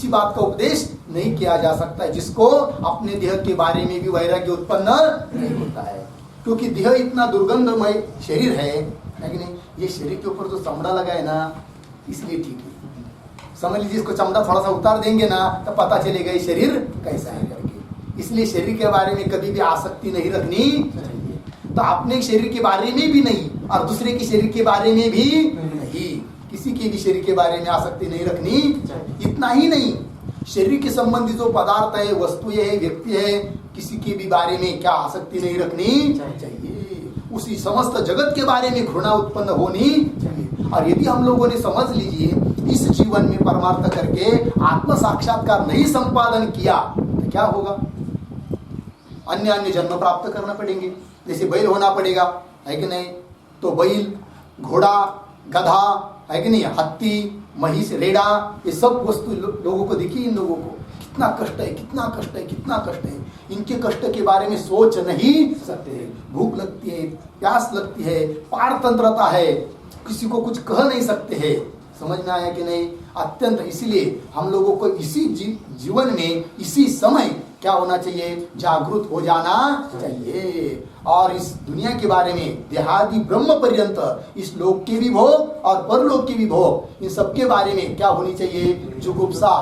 बात का उपदेश नहीं किया जा सकता है जिसको अपने देह के बारे में भी वैराग्य उत्पन्न नहीं होता है। क्योंकि देह इतना दुर्गंधमय शरीर है कि नहीं? ये शरीर के ऊपर जो चमड़ा लगा है ना, इसलिए ठीक है। समझ लीजिए, इसको चमड़ा थोड़ा सा उतार देंगे ना तो पता चलेगा ये शरीर कैसा है करके। इसलिए शरीर के बारे में कभी भी आसक्ति नहीं रखनी चाहिए। तो अपने शरीर के बारे में भी नहीं और दूसरे के शरीर के बारे में भी नहीं, किसी के भी शरीर के बारे में आसक्ति नहीं रखनी चाहिए। इतना ही नहीं, शरीर के संबंधी जो पदार्थ है, वस्तुएं है, व्यक्ति है, किसी के भी बारे में क्या आसक्ति नहीं रखनी चाहिए। उसी समस्त जगत के बारे में घृणा उत्पन्न होनी चाहिए। और यदि हम लोगों ने समझ लीजिए इस जीवन में परमार्थ करके आत्म साक्षात्कार नहीं संपादन किया तो क्या होगा? अन्य जन्म प्राप्त करना पड़ेंगे। जैसे बैल होना पड़ेगा, है कि नहीं? तो बैल, घोड़ा, गधा, है कि नहीं, हाथी, महिष, रेड़ा, ये सब वस्तु लोगों को देखिए, इन लोगों को कितना कष्ट है, कितना कष्ट है, कितना कष्ट है। इनके कष्ट के बारे में सोच नहीं सकते। भूख लगती है, प्यास लगती है, पारतंत्रता है, किसी को कुछ कह नहीं सकते हैं। समझ में आया कि नहीं? अत्यंत, इसलिए हम लोगों को इसी जीवन में इसी समय क्या होना चाहिए? जागरूक हो जाना चाहिए। और इस दुनिया के बारे में देहादि ब्रह्म पर्यंत इस लोक के भी भोग और परलोक के भी भोग, इन सबके बारे में क्या होनी चाहिए? जुगुप्सा,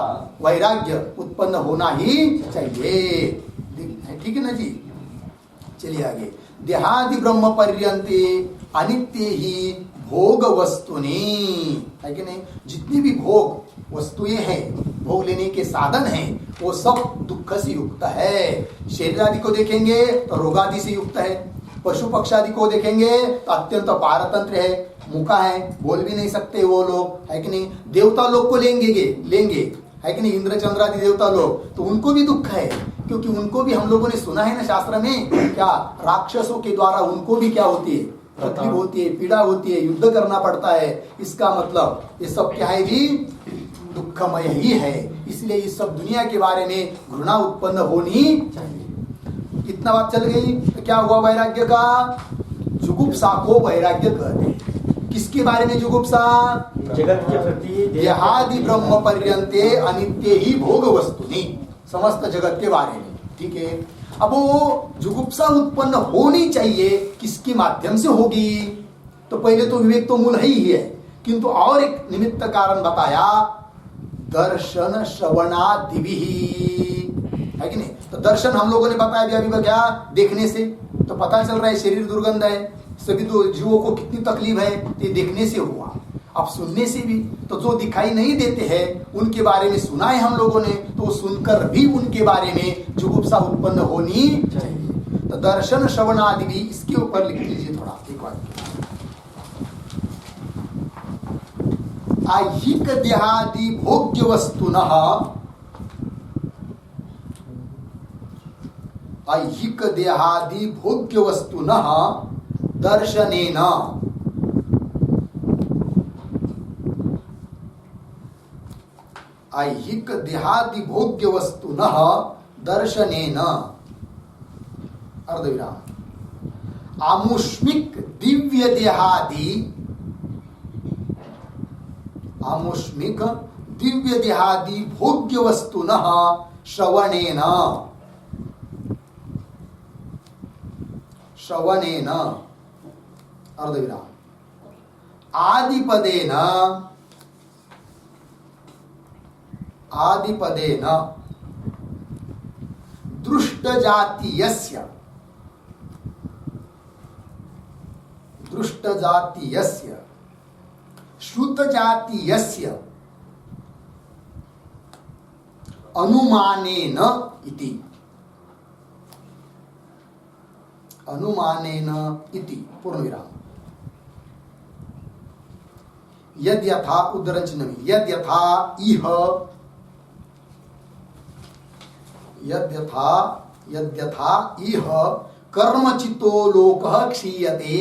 वैराग्य उत्पन्न होना ही चाहिए। ठीक है ना जी? चलिए आगे। देहादि ब्रह्म पर्यंते अनित्य ही भोग वस्तुनि, है कि नहीं? जितनी भी भोग वस्तुएं हैं, भोग लेने के साधन हैं, वो सब दुख से युक्त है। शरीर आदि को देखेंगे तो रोगादि से युक्त है। पशु पक्षी आदि को देखेंगे तो अत्यंत पारतंत्र है, मुका है, बोल भी नहीं सकते वो लोग, है कि नहीं? देवता लोग को लेंगे, है कि नहीं? इंद्र चंद्र आदि देवता लोग, तो उनको भी दुख है, क्योंकि उनको भी हम लोगों ने सुना है ना शास्त्र में, क्या राक्षसों के द्वारा उनको भी क्या होती है? तकलीफ होती है, पीड़ा होती है, युद्ध करना पड़ता है। इसका मतलब ये सब क्या है जी? दुखमय ही है। इसलिए इस सब दुनिया के बारे में घृणा उत्पन्न होनी चाहिए। इतना बात चल गई तो क्या हुआ? वैराग्य का जुगुप्सा को वैराग्य कहते हैं। किसके बारे में जुगुप्सा? जगत के प्रति। देहादि ब्रह्म पर्यंते अनित्य ही भोग वस्तुनि, समस्त जगत के बारे में। ठीक है, अब वो जुगुप्सा उत्पन्न होनी चाहिए, किसके माध्यम से होगी? तो पहले तो विवेक तो मूल ही है, किंतु और एक निमित्त कारण बताया, दर्शन श्रवणादिभि, है कि नहीं? तो दर्शन हम लोगों ने बताया अभी क्या? देखने से तो पता चल रहा है शरीर दुर्गंध है, सभी तो जीवों को कितनी तकलीफ है, ये देखने से हुआ। अब सुनने से भी, तो जो दिखाई नहीं देते हैं उनके बारे में सुना है हम लोगों ने, तो सुनकर भी उनके बारे में जुगुप्सा उत्पन्न होनी चाहिए। तो दर्शन श्रवण आदि भी, इसके ऊपर लिख लीजिए थोड़ा एक बार। ऐहिक देहादि भोग्य वस्तुनः ऐहिक देहादि भोग्य वस्तुनः दर्शनेन ऐहिक देहादि भोग्य वस्तुनः दर्शनेन अर्धविराम आमुष्मिक दिव्य देहादि आमुष्मिक दिव्य देहादि भोग्य वस्तुनः श्रवणेन श्रवणेन अर्धविराम आदिपदेन आदिपदेन दृष्टजातीयस्य दृष्टजातीयस्य श्रुतजातीयस्य अनुमानेन इति अनुमानेन इति पूर्णविराम यद्यथा उद्धरणचिह्न यद्यथा इह यद्यथा यद्यथा इह कर्मचितो लोकः क्षीयते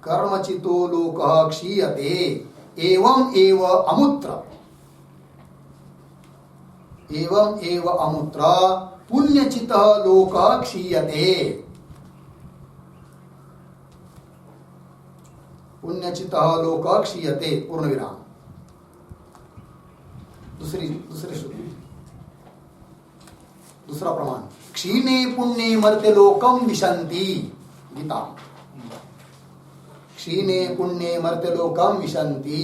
कर्मचितो लोकः क्षीयते एवं एव अमुत्र पुण्यचितः लोकः क्षीयते पुण्यचितः लोकः क्षीयते पूर्णविराम दूसरी श्रुति दूसरा प्रमाण क्षीणे पुण्ये मर्त्य लोकम विशन्ति गीता क्षीणे पुण्ये मर्त्य लोकम विशन्ति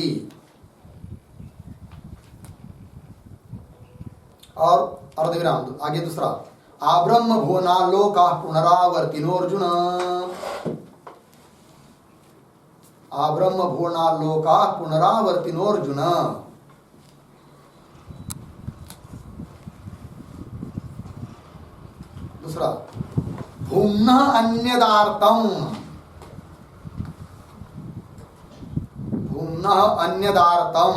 और अर्धविराम आगे दूसरा आब्रह्म भुवना लोका पुनरावर्तिनोर्जुन आब्रह्म भुवना लोका पुनरावर्तिनोर्जुन दूसरा भूम्नः अन्यदार्थम भूम्नः अन्यदार्थम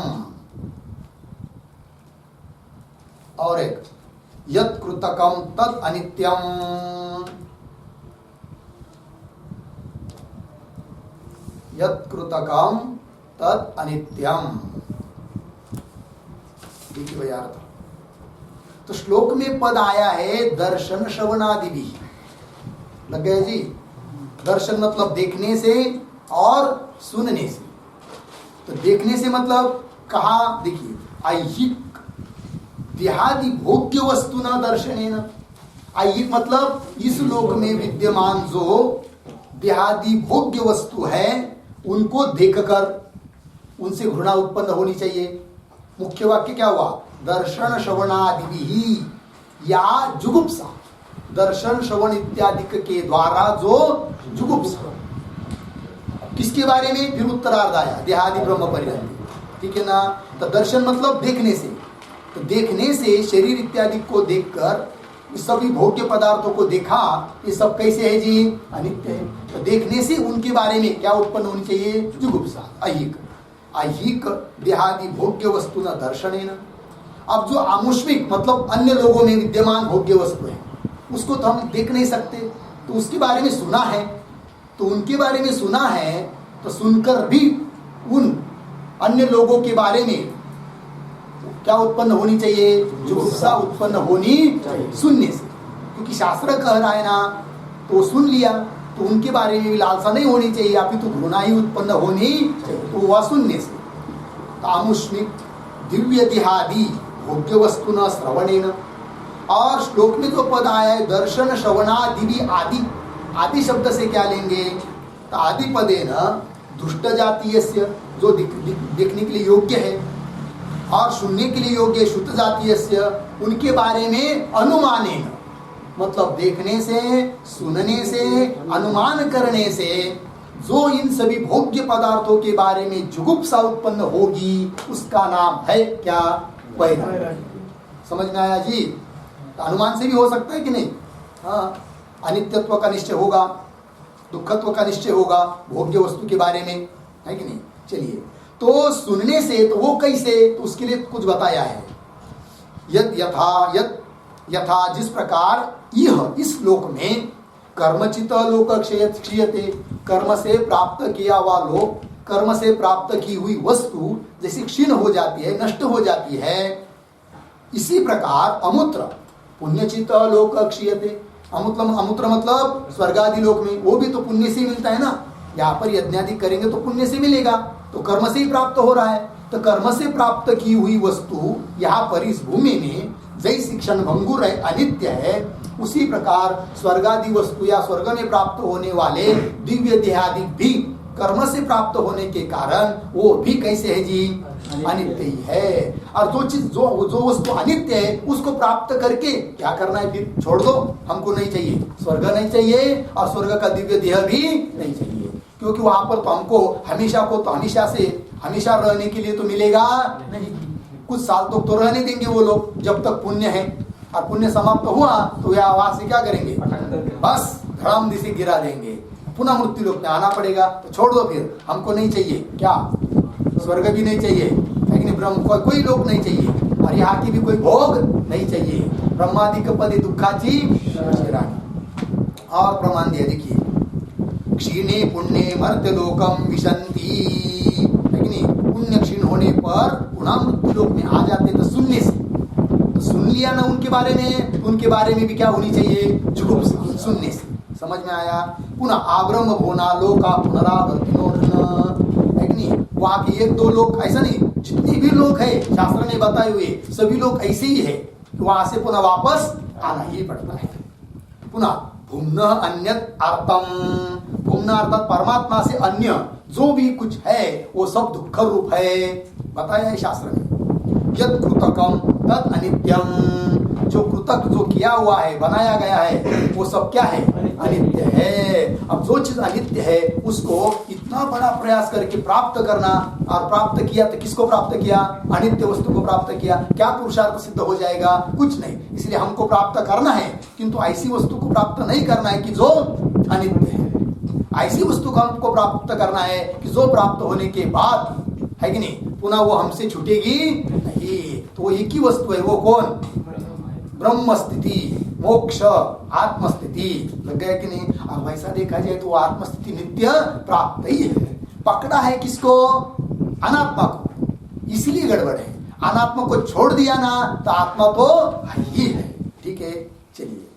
और एक यत् कृतकम तत् अनित्यम यत् कृतकम तत् अनित्यम देखिए भैया अर्थ तो श्लोक में पद आया है दर्शन श्रवणादि भी लग गया जी दर्शन मतलब देखने से और सुनने से तो देखने से मतलब कहा देखिए ऐहिक देहादि भोग्य वस्तु न दर्शनेन ऐहिक मतलब इस लोक में विद्यमान जो देहादि भोग्य वस्तु है उनको देखकर उनसे घृणा उत्पन्न होनी चाहिए मुख्य वाक्य क्या हुआ दर्शन श्रवणादि ही या जुगुप्सा दर्शन श्रवण इत्यादि के द्वारा जो जुगुप्सा किसके बारे में फिर उत्तरार्ध आया देहादि ब्रह्म पर्यंत ठीक है ना तो दर्शन मतलब देखने से तो देखने से शरीर इत्यादि को देखकर सभी भोग्य पदार्थों को देखा ये सब कैसे है जी अनित्य है तो देखने से उनके बारे में क्या उत्पन्न होनी चाहिए जुगुप्सा ऐहिक ऐहिक देहादि भोग्य वस्तु न दर्शनेन अब जो आमुष्मिक मतलब अन्य लोगों में विद्यमान भोग्य वस्तु है उसको तो हम देख नहीं सकते तो उसके बारे में सुना है तो उनके बारे में सुना है तो सुनकर भी उन अन्य लोगों के बारे में क्या उत्पन्न होनी चाहिए जुगुप्सा उत्पन्न होनी चाहिए सुनने से क्योंकि शास्त्र कह रहा है ना तो सुन लिया तो उनके बारे में भी लालसा नहीं होनी चाहिए अभी तो घृणा ही उत्पन्न होनी चाहिए तो वह सुनने से आमुष्मिक दिव्य देहादि भोग्य वस्तु न श्रवणेन और श्लोक में जो पद आया है दर्शन श्रवणादि भी आदि आदि शब्द से क्या लेंगे तो आदि पदे न दुष्ट जातीय जो देखने के लिए योग्य है और सुनने के लिए योग्य शुद्ध जातीय उनके बारे में अनुमानेन मतलब देखने से सुनने से अनुमान करने से जो इन सभी भोग्य पदार्थों के बारे में जुगुप्सा उत्पन्न होगी उसका नाम है क्या वैराग्य समझ में आया जी तो अनुमान से भी हो सकता है कि नहीं हाँ अनित्यत्व का निश्चय होगा दुखत्व का निश्चय होगा भोग्य वस्तु के बारे में है कि नहीं। चलिए, तो सुनने से तो वो कैसे, तो उसके लिए कुछ बताया है। यथा जिस प्रकार यह इस लोक में कर्मचित लोक क्षीयते, कर्म से प्राप्त किया हुआ लोक, कर्म से प्राप्त की हुई वस्तु जैसे क्षीण हो जाती है, नष्ट हो जाती है, इसी प्रकार अमूत्र पुण्यचित लोक क्षीयते। अमूत्र मतलब स्वर्ग आदि लोक में, वो भी तो पुण्य से ही मिलता है ना। यहाँ पर यज्ञादि करेंगे तो पुण्य से मिलेगा, तो कर्म से ही प्राप्त हो रहा है। तो कर्म से प्राप्त की हुई वस्तु यहाँ पर इस भूमि में जैसी क्षण भंगुर है, अनित्य है, उसी प्रकार स्वर्गादि वस्तु या स्वर्ग में प्राप्त होने वाले दिव्य देहादि भी कर्म से प्राप्त होने के कारण वो भी कैसे है जी, अनित्य ही है। और जो चीज जो वस्तु अनित्य है उसको प्राप्त करके क्या करना है, फिर छोड़ दो, हमको नहीं चाहिए, स्वर्ग नहीं चाहिए और स्वर्ग का दिव्य देह भी नहीं चाहिए, क्योंकि वहां पर तो हमको हमेशा रहने के लिए तो मिलेगा नहीं। कुछ साल तो रहने देंगे वो लोग जब तक पुण्य है, और पुण्य समाप्त हुआ तो या वहां से क्या करेंगे, बस धड़ाम से गिरा देंगे, पुनः मृत्यु लोक में आना पड़ेगा। तो छोड़ दो, फिर हमको नहीं चाहिए, क्या स्वर्ग भी नहीं चाहिए, लेकिन ब्रह्म कोई लोक नहीं चाहिए, और यहाँ की भी कोई भोग नहीं चाहिए। ब्रह्मादिक पदे दुखाची। और प्रमाण दिया, देखिए, क्षीणे पुण्य मर्त्य लोकम विशंति, लेकिन पुण्य क्षीण होने पर पुनः मृत्यु लोक में आ जाते, तो सुनने से, तो सुन लिया ना उनके बारे में, तो उनके बारे में भी क्या होनी चाहिए, जुगुप्सा, सुनने से। समझ में आया। पुनः आब्रह्म भोना लोका पुनरावर्तिनो, है कि नहीं। वहां के एक दो लोग ऐसा नहीं, जितने भी लोग है शास्त्र ने बताए हुए सभी लोग ऐसे ही है, वहां से पुनः वापस आना ही पड़ता है। पुनः भूम्न अन्यत अर्थम, भूम्न अर्थात परमात्मा से अन्य जो भी कुछ है वो सब दुख रूप है, बताया है शास्त्र में। यद कृतकम तद अनित्यम, जो कृतक जो किया हुआ है, बनाया गया है, वो सब क्या है, अनित्य है। अब जो चीज अनित्य है उसको इतना बड़ा प्रयास करके प्राप्त करना, और प्राप्त किया तो किसको प्राप्त किया, अनित्य वस्तु को प्राप्त किया, क्या पुरुषार्थ सिद्ध हो जाएगा, कुछ नहीं। इसलिए हमको प्राप्त करना है, किंतु ऐसी वस्तु को प्राप्त नहीं करना है कि जो अनित्य है, ऐसी वस्तु को हमको प्राप्त करना है कि जो प्राप्त होने के बाद, है कि नहीं, पुनः वो हमसे छूटेगी नहीं। तो वो एक ही वस्तु है, वो कौन, ब्रह्म स्थिति, मोक्ष, आत्म स्थिति। लग गया कि नहीं। और वैसा देखा जाए तो आत्म स्थिति नित्य प्राप्त ही है। पकड़ा है किसको, अनात्मा को, इसलिए गड़बड़ है। अनात्मा को छोड़ दिया ना तो आत्मा तो ही है। ठीक है, चलिए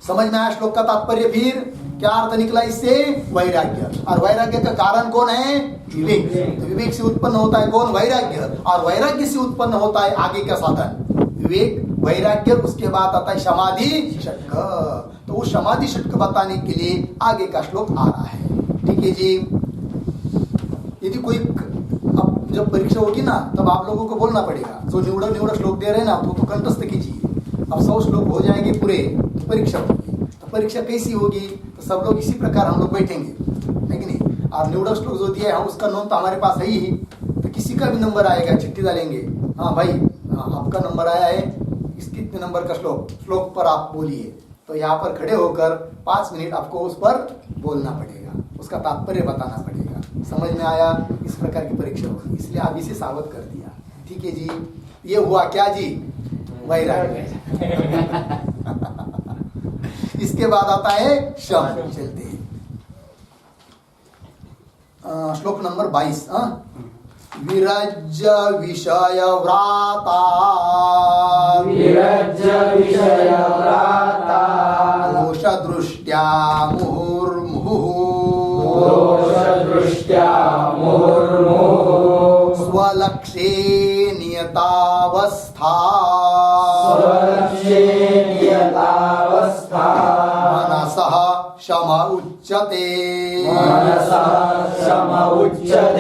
समझ में आया श्लोक का तात्पर्य। फिर क्या अर्थ निकला इससे, वैराग्य। और वैराग्य का कारण कौन है, विवेक। तो विवेक से उत्पन्न होता है कौन, वैराग्य। और वैराग्य से उत्पन्न होता है आगे का साधन, विवेक, वैराग्य। उसके बाद आता है समाधि षट्क। तो वो समाधि षट्क बताने के लिए आगे का श्लोक आ रहा है। ठीक है जी। यदि कोई अब जब परीक्षा होगी ना तब आप लोगों को बोलना पड़ेगा, जो निवड़ा श्लोक दे रहे हैं ना तो कंठस्थ कीजिए। अब 100 श्लोक हो जाएंगे पूरे, तो परीक्षा होगी। तो परीक्षा कैसी होगी, तो सब लोग इसी प्रकार हम लोग बैठेंगे, है कि नहीं। और निवड़ा श्लोक जो दिया है उसका नाम तो हमारे पास है ही, तो किसी का भी नंबर आएगा, चिट्ठी डालेंगे, हाँ भाई आपका नंबर आया है, इस कितने नंबर का श्लोक पर आप बोलिए। तो यहाँ पर खड़े होकर 5 मिनट आपको उस पर बोलना पड़ेगा, उसका तात्पर्य बताना पड़ेगा। समझ में आया। इस प्रकार की परीक्षा होगी, इसलिए आप इसे सावध कर दिया। ठीक है जी। ये हुआ क्या जी, वैराग्य। इसके बाद आता है शम। चलते हैं श्लोक नंबर 22। विरज्य विषय व्राता, दोष दृष्ट्या मुहुर्मुहुः, स्वलक्षे नियतावस्था, मनसः शम उच्यते,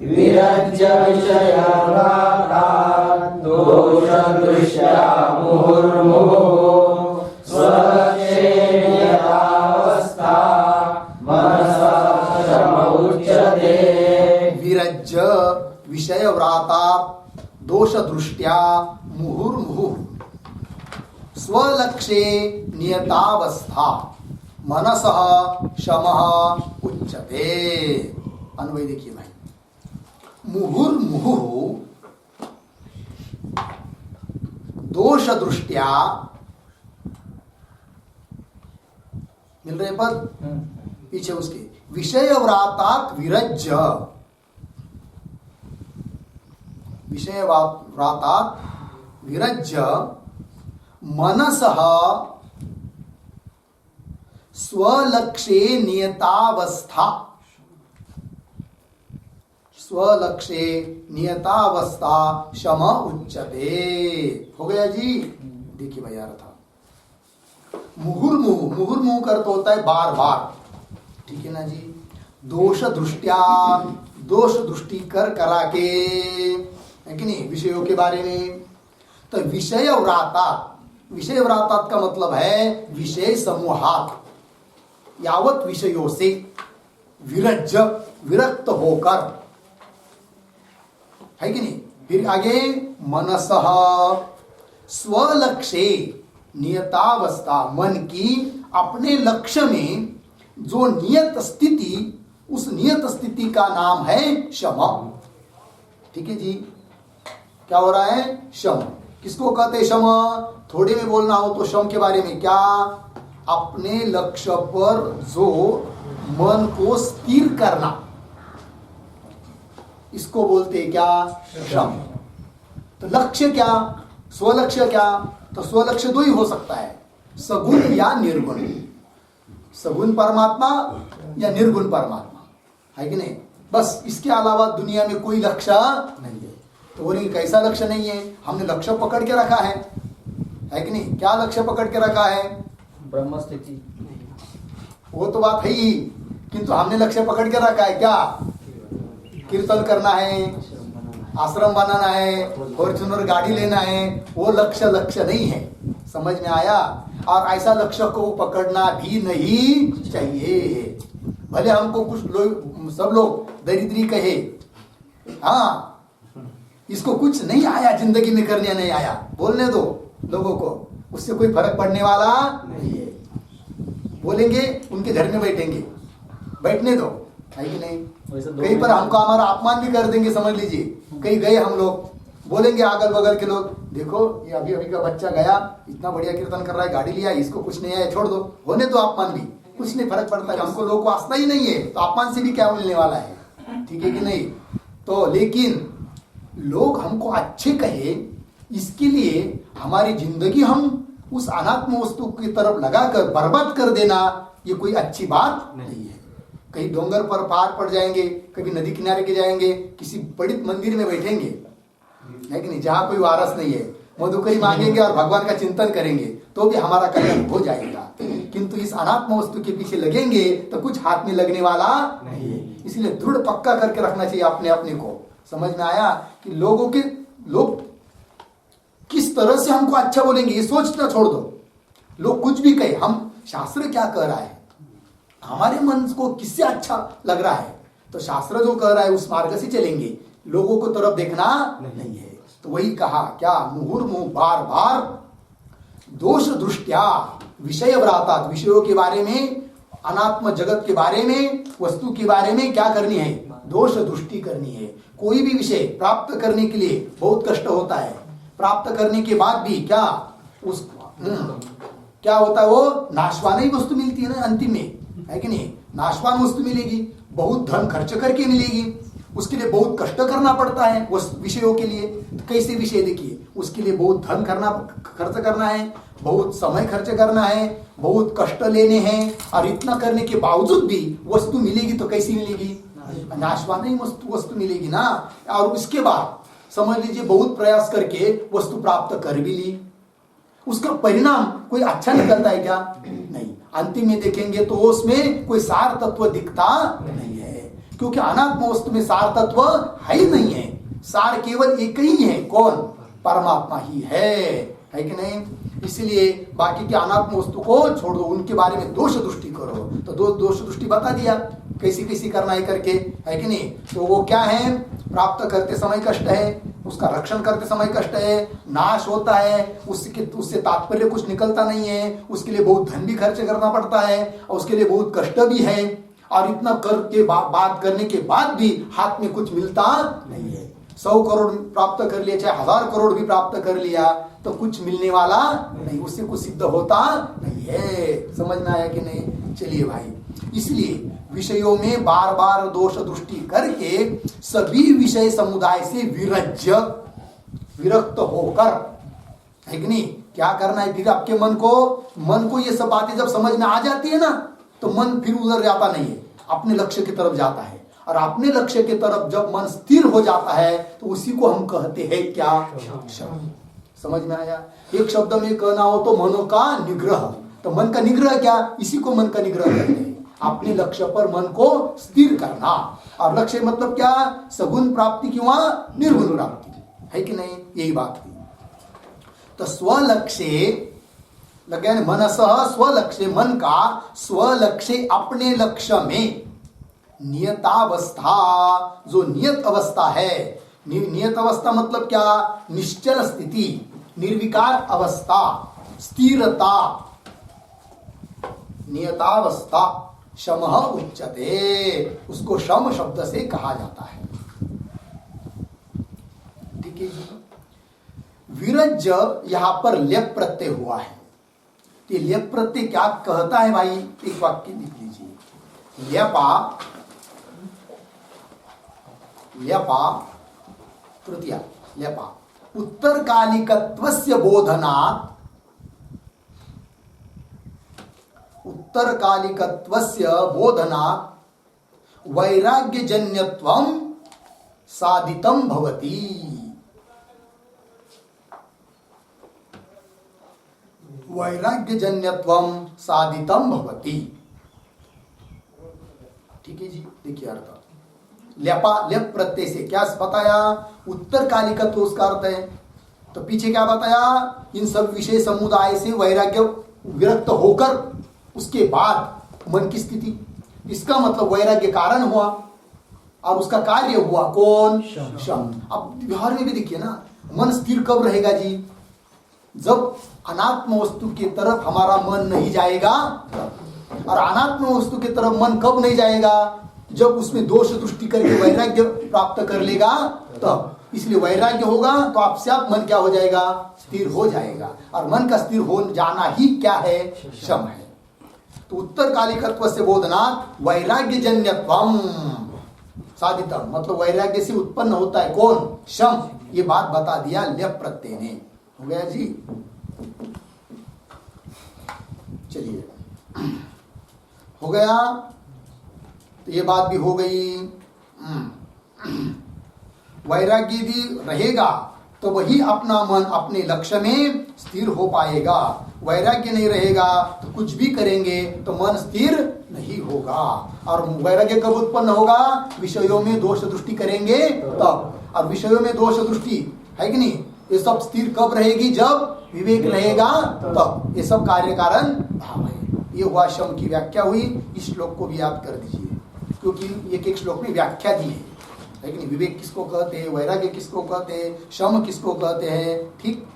विरज्य विषय व्राता, दोष दृष्ट्या मुहुर्मुहुः, स्वलक्षे नियतावस्था, मनसः शम उच्यते। विरज्य विषय व्राता, दोष दृष्ट्या मुहुर्मुहुः, स्वलक्षे नियतावस्था, मनसः शमः उच्यते। अन्वय देखिए भाई, मुहुर्मुहुः दोष दृष्टिया, मिल रहे पद पीछे उसके, विषय व्रातात् विरज्य, विषय व्रातात् विरज्य मनसः स्वलक्ष्ये नियतावस्था, स्वलक्ष्ये नियतावस्था शम उच्यते। हो गया जी। देखिए भाई यार था मुहुर्मुहु, मुहुर्मुहु का अर्थ होता है बार बार, ठीक है ना जी। दोष दृष्टिया, दोष दृष्टि कर करा के, है कि नहीं, विषयों के बारे में। तो विषय व्रातात्, विषय व्रातात् का मतलब है विषय समूहात, यावत विषयों से विरज्य, विरक्त होकर, है कि नहीं। फिर आगे मनसः स्वलक्ष्ये नियतावस्था, मन की अपने लक्ष्य में जो नियत स्थिति, उस नियत स्थिति का नाम है शम। ठीक है जी। क्या हो रहा है? शम। किसको कहते हैं शम? थोड़े में बोलना हो तो शम के बारे में क्या, अपने लक्ष्य पर जो मन को स्थिर करना, इसको बोलते हैं क्या? शम। तो लक्ष्य क्या? स्वलक्ष्य क्या? तो स्वलक्ष्य दो ही हो सकता है, सगुण या निर्गुण, सगुण परमात्मा या निर्गुण परमात्मा, है कि नहीं। बस इसके अलावा दुनिया में कोई लक्ष्य नहीं है। तो बोलेंगे कैसा लक्ष्य नहीं है? हमने लक्ष्य पकड़ के रखा है कि नहीं। क्या लक्ष्य पकड़ के रखा है? ब्रह्म स्थिति। वो तो बात है ही, किंतु हमने लक्ष्य पकड़ के रखा है क्या? कीर्तन करना है, आश्रम बनाना है, फॉर्च्यूनर गाड़ी लेना है। वो लक्ष्य नहीं है। समझ में आया? और ऐसा लक्ष्य को पकड़ना भी नहीं चाहिए। भले हमको कुछ लोग, सब लोग दरिद्री कहे, हाँ इसको कुछ नहीं आया जिंदगी में करने, नहीं आया, बोलने दो लोगों को, उससे कोई फर्क पड़ने वाला नहीं है। बोलेंगे उनके घर में बैठेंगे, बैठने दो, है कि नहीं। कहीं पर हमको हमारा अपमान भी कर देंगे, समझ लीजिए। कहीं गए हम लोग, बोलेंगे अगल बगल के लोग, देखो ये अभी अभी का बच्चा गया, इतना बढ़िया कीर्तन कर रहा है, गाड़ी लिया, इसको कुछ नहीं आया, छोड़ दो, होने दो अपमान भी, कुछ नहीं फर्क पड़ता है। हमको लोगों को आस्था ही नहीं है, तो अपमान से भी क्या मिलने वाला है? ठीक है कि नहीं। तो लेकिन लोग हमको अच्छे कहे, इसके लिए हमारी जिंदगी हम उस अनात्म वस्तु की तरफ लगाकर बर्बाद कर देना, ये कोई अच्छी बात नहीं है। कहीं डोंगर पर पार पड़ जाएंगे, कभी नदी किनारे के जाएंगे, किसी बड़ी मंदिर में बैठेंगे, है कि नहीं, जहां कोई वारस नहीं है, मधुकरी मांगेंगे और भगवान का चिंतन करेंगे, तो भी हमारा कल्याण हो जाएगा। किंतु इस अनात्म वस्तु के पीछे लगेंगे तो कुछ हाथ में लगने वाला नहीं है। इसलिए दृढ़ पक्का करके रखना चाहिए अपने अपने को। समझ में आया कि लोग किस तरह से हमको अच्छा बोलेंगे, ये सोचना छोड़ दो। लोग कुछ भी कहे, हम शास्त्र क्या कह रहा है, हमारे मन को किससे अच्छा लग रहा है, तो शास्त्र जो कह रहा है उस मार्ग से चलेंगे, लोगों को तरफ देखना नहीं है। तो वही कहा क्या, मुहुर्मुहु बार बार दोष दृष्टिया विषय व्रातात्, विषयों के बारे में, अनात्म जगत के बारे में, वस्तु के बारे में क्या करनी है? दोष दृष्टि करनी है। कोई भी विषय प्राप्त करने के लिए बहुत कष्ट होता है, प्राप्त करने के बाद भी क्या क्या होता है? वो नाशवान ही वस्तु मिलती है ना अंतिम में, है कि नहीं। नाशवान वस्तु मिलेगी, बहुत धन खर्च करके मिलेगी, उसके लिए बहुत कष्ट करना पड़ता है उस विषयों के लिए। तो कैसे विषय देखिए, उसके लिए बहुत धन खर्च करना है, बहुत समय खर्च करना है, बहुत कष्ट लेने हैं, और इतना करने के बावजूद भी वस्तु मिलेगी तो कैसी मिलेगी? नाशवान ही वस्तु मिलेगी ना। और उसके बाद समझ लीजिए बहुत प्रयास करके वस्तु प्राप्त कर भी ली, उसका परिणाम कोई अच्छा निकलता है क्या? नहीं। अंतिम में देखेंगे तो उसमें कोई सार तत्व दिखता नहीं है, क्योंकि अनात्म वस्तु में सार तत्व है ही नहीं है। सार केवल एक ही है, कौन? परमात्मा ही है कि नहीं। इसलिए बाकी के अनात्म वस्तु को छोड़ दो, उनके बारे में दोष दृष्टि करो। तो दोष दृष्टि बता दिया कैसी कैसी करना है करके, है कि नहीं। तो वो क्या है? प्राप्त करते समय कष्ट है, उसका रक्षण करते समय कष्ट है, नाश होता है, उससे तात्पर्य कुछ निकलता नहीं है, उसके लिए बहुत धन भी खर्च करना पड़ता है और उसके लिए बहुत कष्ट भी है, और इतना करके बात करने के बाद भी हाथ में कुछ मिलता नहीं है। 100 करोड़ प्राप्त कर लिया, चाहे 1000 करोड़ भी प्राप्त कर लिया, तो कुछ मिलने वाला नहीं, उससे कुछ सिद्ध होता नहीं है। समझ में आया कि नहीं? चलिए भाई, इसलिए विषयों में बार बार दोष दृष्टि करके सभी विषय समुदाय से विरक्त होकर, है कि नहीं, क्या करना है फिर? आपके मन को ये सब बातें जब समझ में आ जाती है ना, तो मन फिर उधर जाता नहीं है, अपने लक्ष्य की तरफ जाता है। और अपने लक्ष्य की तरफ जब मन स्थिर हो जाता है तो उसी को हम कहते हैं क्या? शम। समझ में आया? एक शब्द में कहना हो तो मनो का निग्रह, तो मन का निग्रह क्या? इसी को मन का निग्रह कहते हैं, अपने लक्ष्य पर मन को स्थिर करना। और लक्ष्य मतलब क्या? सगुण प्राप्ति किंवा निर्गुण प्राप्ति, है कि नहीं? यही बात हुई। तो स्वलक्ष्य लगे मनसः स्वलक्ष्य, मन का स्वलक्ष्य अपने लक्ष्य में नियतावस्था, जो नियत अवस्था है, नियत अवस्था मतलब क्या? निश्चल स्थिति, निर्विकार अवस्था, स्थिरता, नियतावस्था शमः उच्यते, उसको शम शब्द से कहा जाता है। ठीक है जी। विरज यहां पर लेप प्रत्यय हुआ है, तो लेप प्रत्यय क्या कहता है भाई? एक वाक्य लिख लीजिए। लेपा तृतीया लेपा उत्तरकालिकत्वस्य बोधनात्, उत्तरकालिकत्वस्य बोधनात् वैराग्यजन्यत्वं साधितं भवति। वैराग्यजन्यत्वं साधितं भवति। ठीक है जी। देखिए अर्थ, लेपा लेप प्रत्यय से क्या बताया? उत्तरकालिकत्व उसका अर्थ है। तो पीछे क्या बताया? इन सब विषय समुदाय से वैराग्य विरक्त होकर उसके बाद मन की स्थिति, इसका मतलब वैराग्य कारण हुआ और उसका कार्य हुआ कौन? शम। अब व्यवहार में भी देखिए ना, मन स्थिर कब रहेगा जी? जब अनात्म वस्तु की तरफ हमारा मन नहीं जाएगा। और अनात्म वस्तु की तरफ मन कब नहीं जाएगा? जब उसमें दोष दृष्टि करके वैराग्य प्राप्त कर लेगा तब। इसलिए वैराग्य होगा तो आपसे आप मन क्या हो जाएगा? स्थिर हो जाएगा। और मन का स्थिर हो जाना ही क्या है? शम है। तो उत्तरकालिकत्व से बोधनात् वैराग्यजन्यत्वं साधितम, मतलब वैराग्य से उत्पन्न होता है कौन? शम। ये बात बता दिया लेप प्रत्यय ने। हो गया जी। चलिए, हो गया। तो ये बात भी हो गई। वैराग्य यदि रहेगा तो वही अपना मन अपने लक्ष्य में स्थिर हो पाएगा। वैराग्य नहीं रहेगा तो कुछ भी करेंगे तो मन स्थिर नहीं होगा। और वैराग्य कब उत्पन्न होगा? विषयों में दोष दृष्टि करेंगे तब। और विषयों में दोष दृष्टि है कि नहीं, ये सब स्थिर कब रहेगी? जब विवेक रहेगा तब। ये सब कार्य कारण भाव है। ये हुआ शम की व्याख्या हुई। इस श्लोक को भी याद कर दीजिए, क्योंकि एक एक श्लोक में व्याख्या दी है। लेकिन विवेक किसको कहते हैं, वैराग्य किसको कहते हैं, शम किसको कहते हैं। ठीक।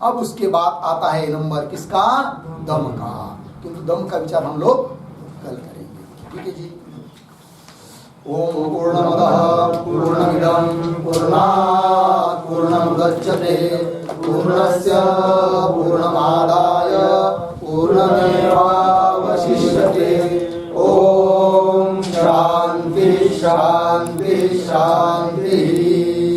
अब उसके बाद आता है नंबर किसका? दम का। किंतु दम का विचार हम लोग कल करेंगे। ठीक है जी। ओम पूर्णमदः पूर्णमिदं पूर्णात् पूर्णमुदच्यते पूर्णस्य पूर्णमादाय पूर्णमेवावशिष्यते। ओम शांति शांति शांति।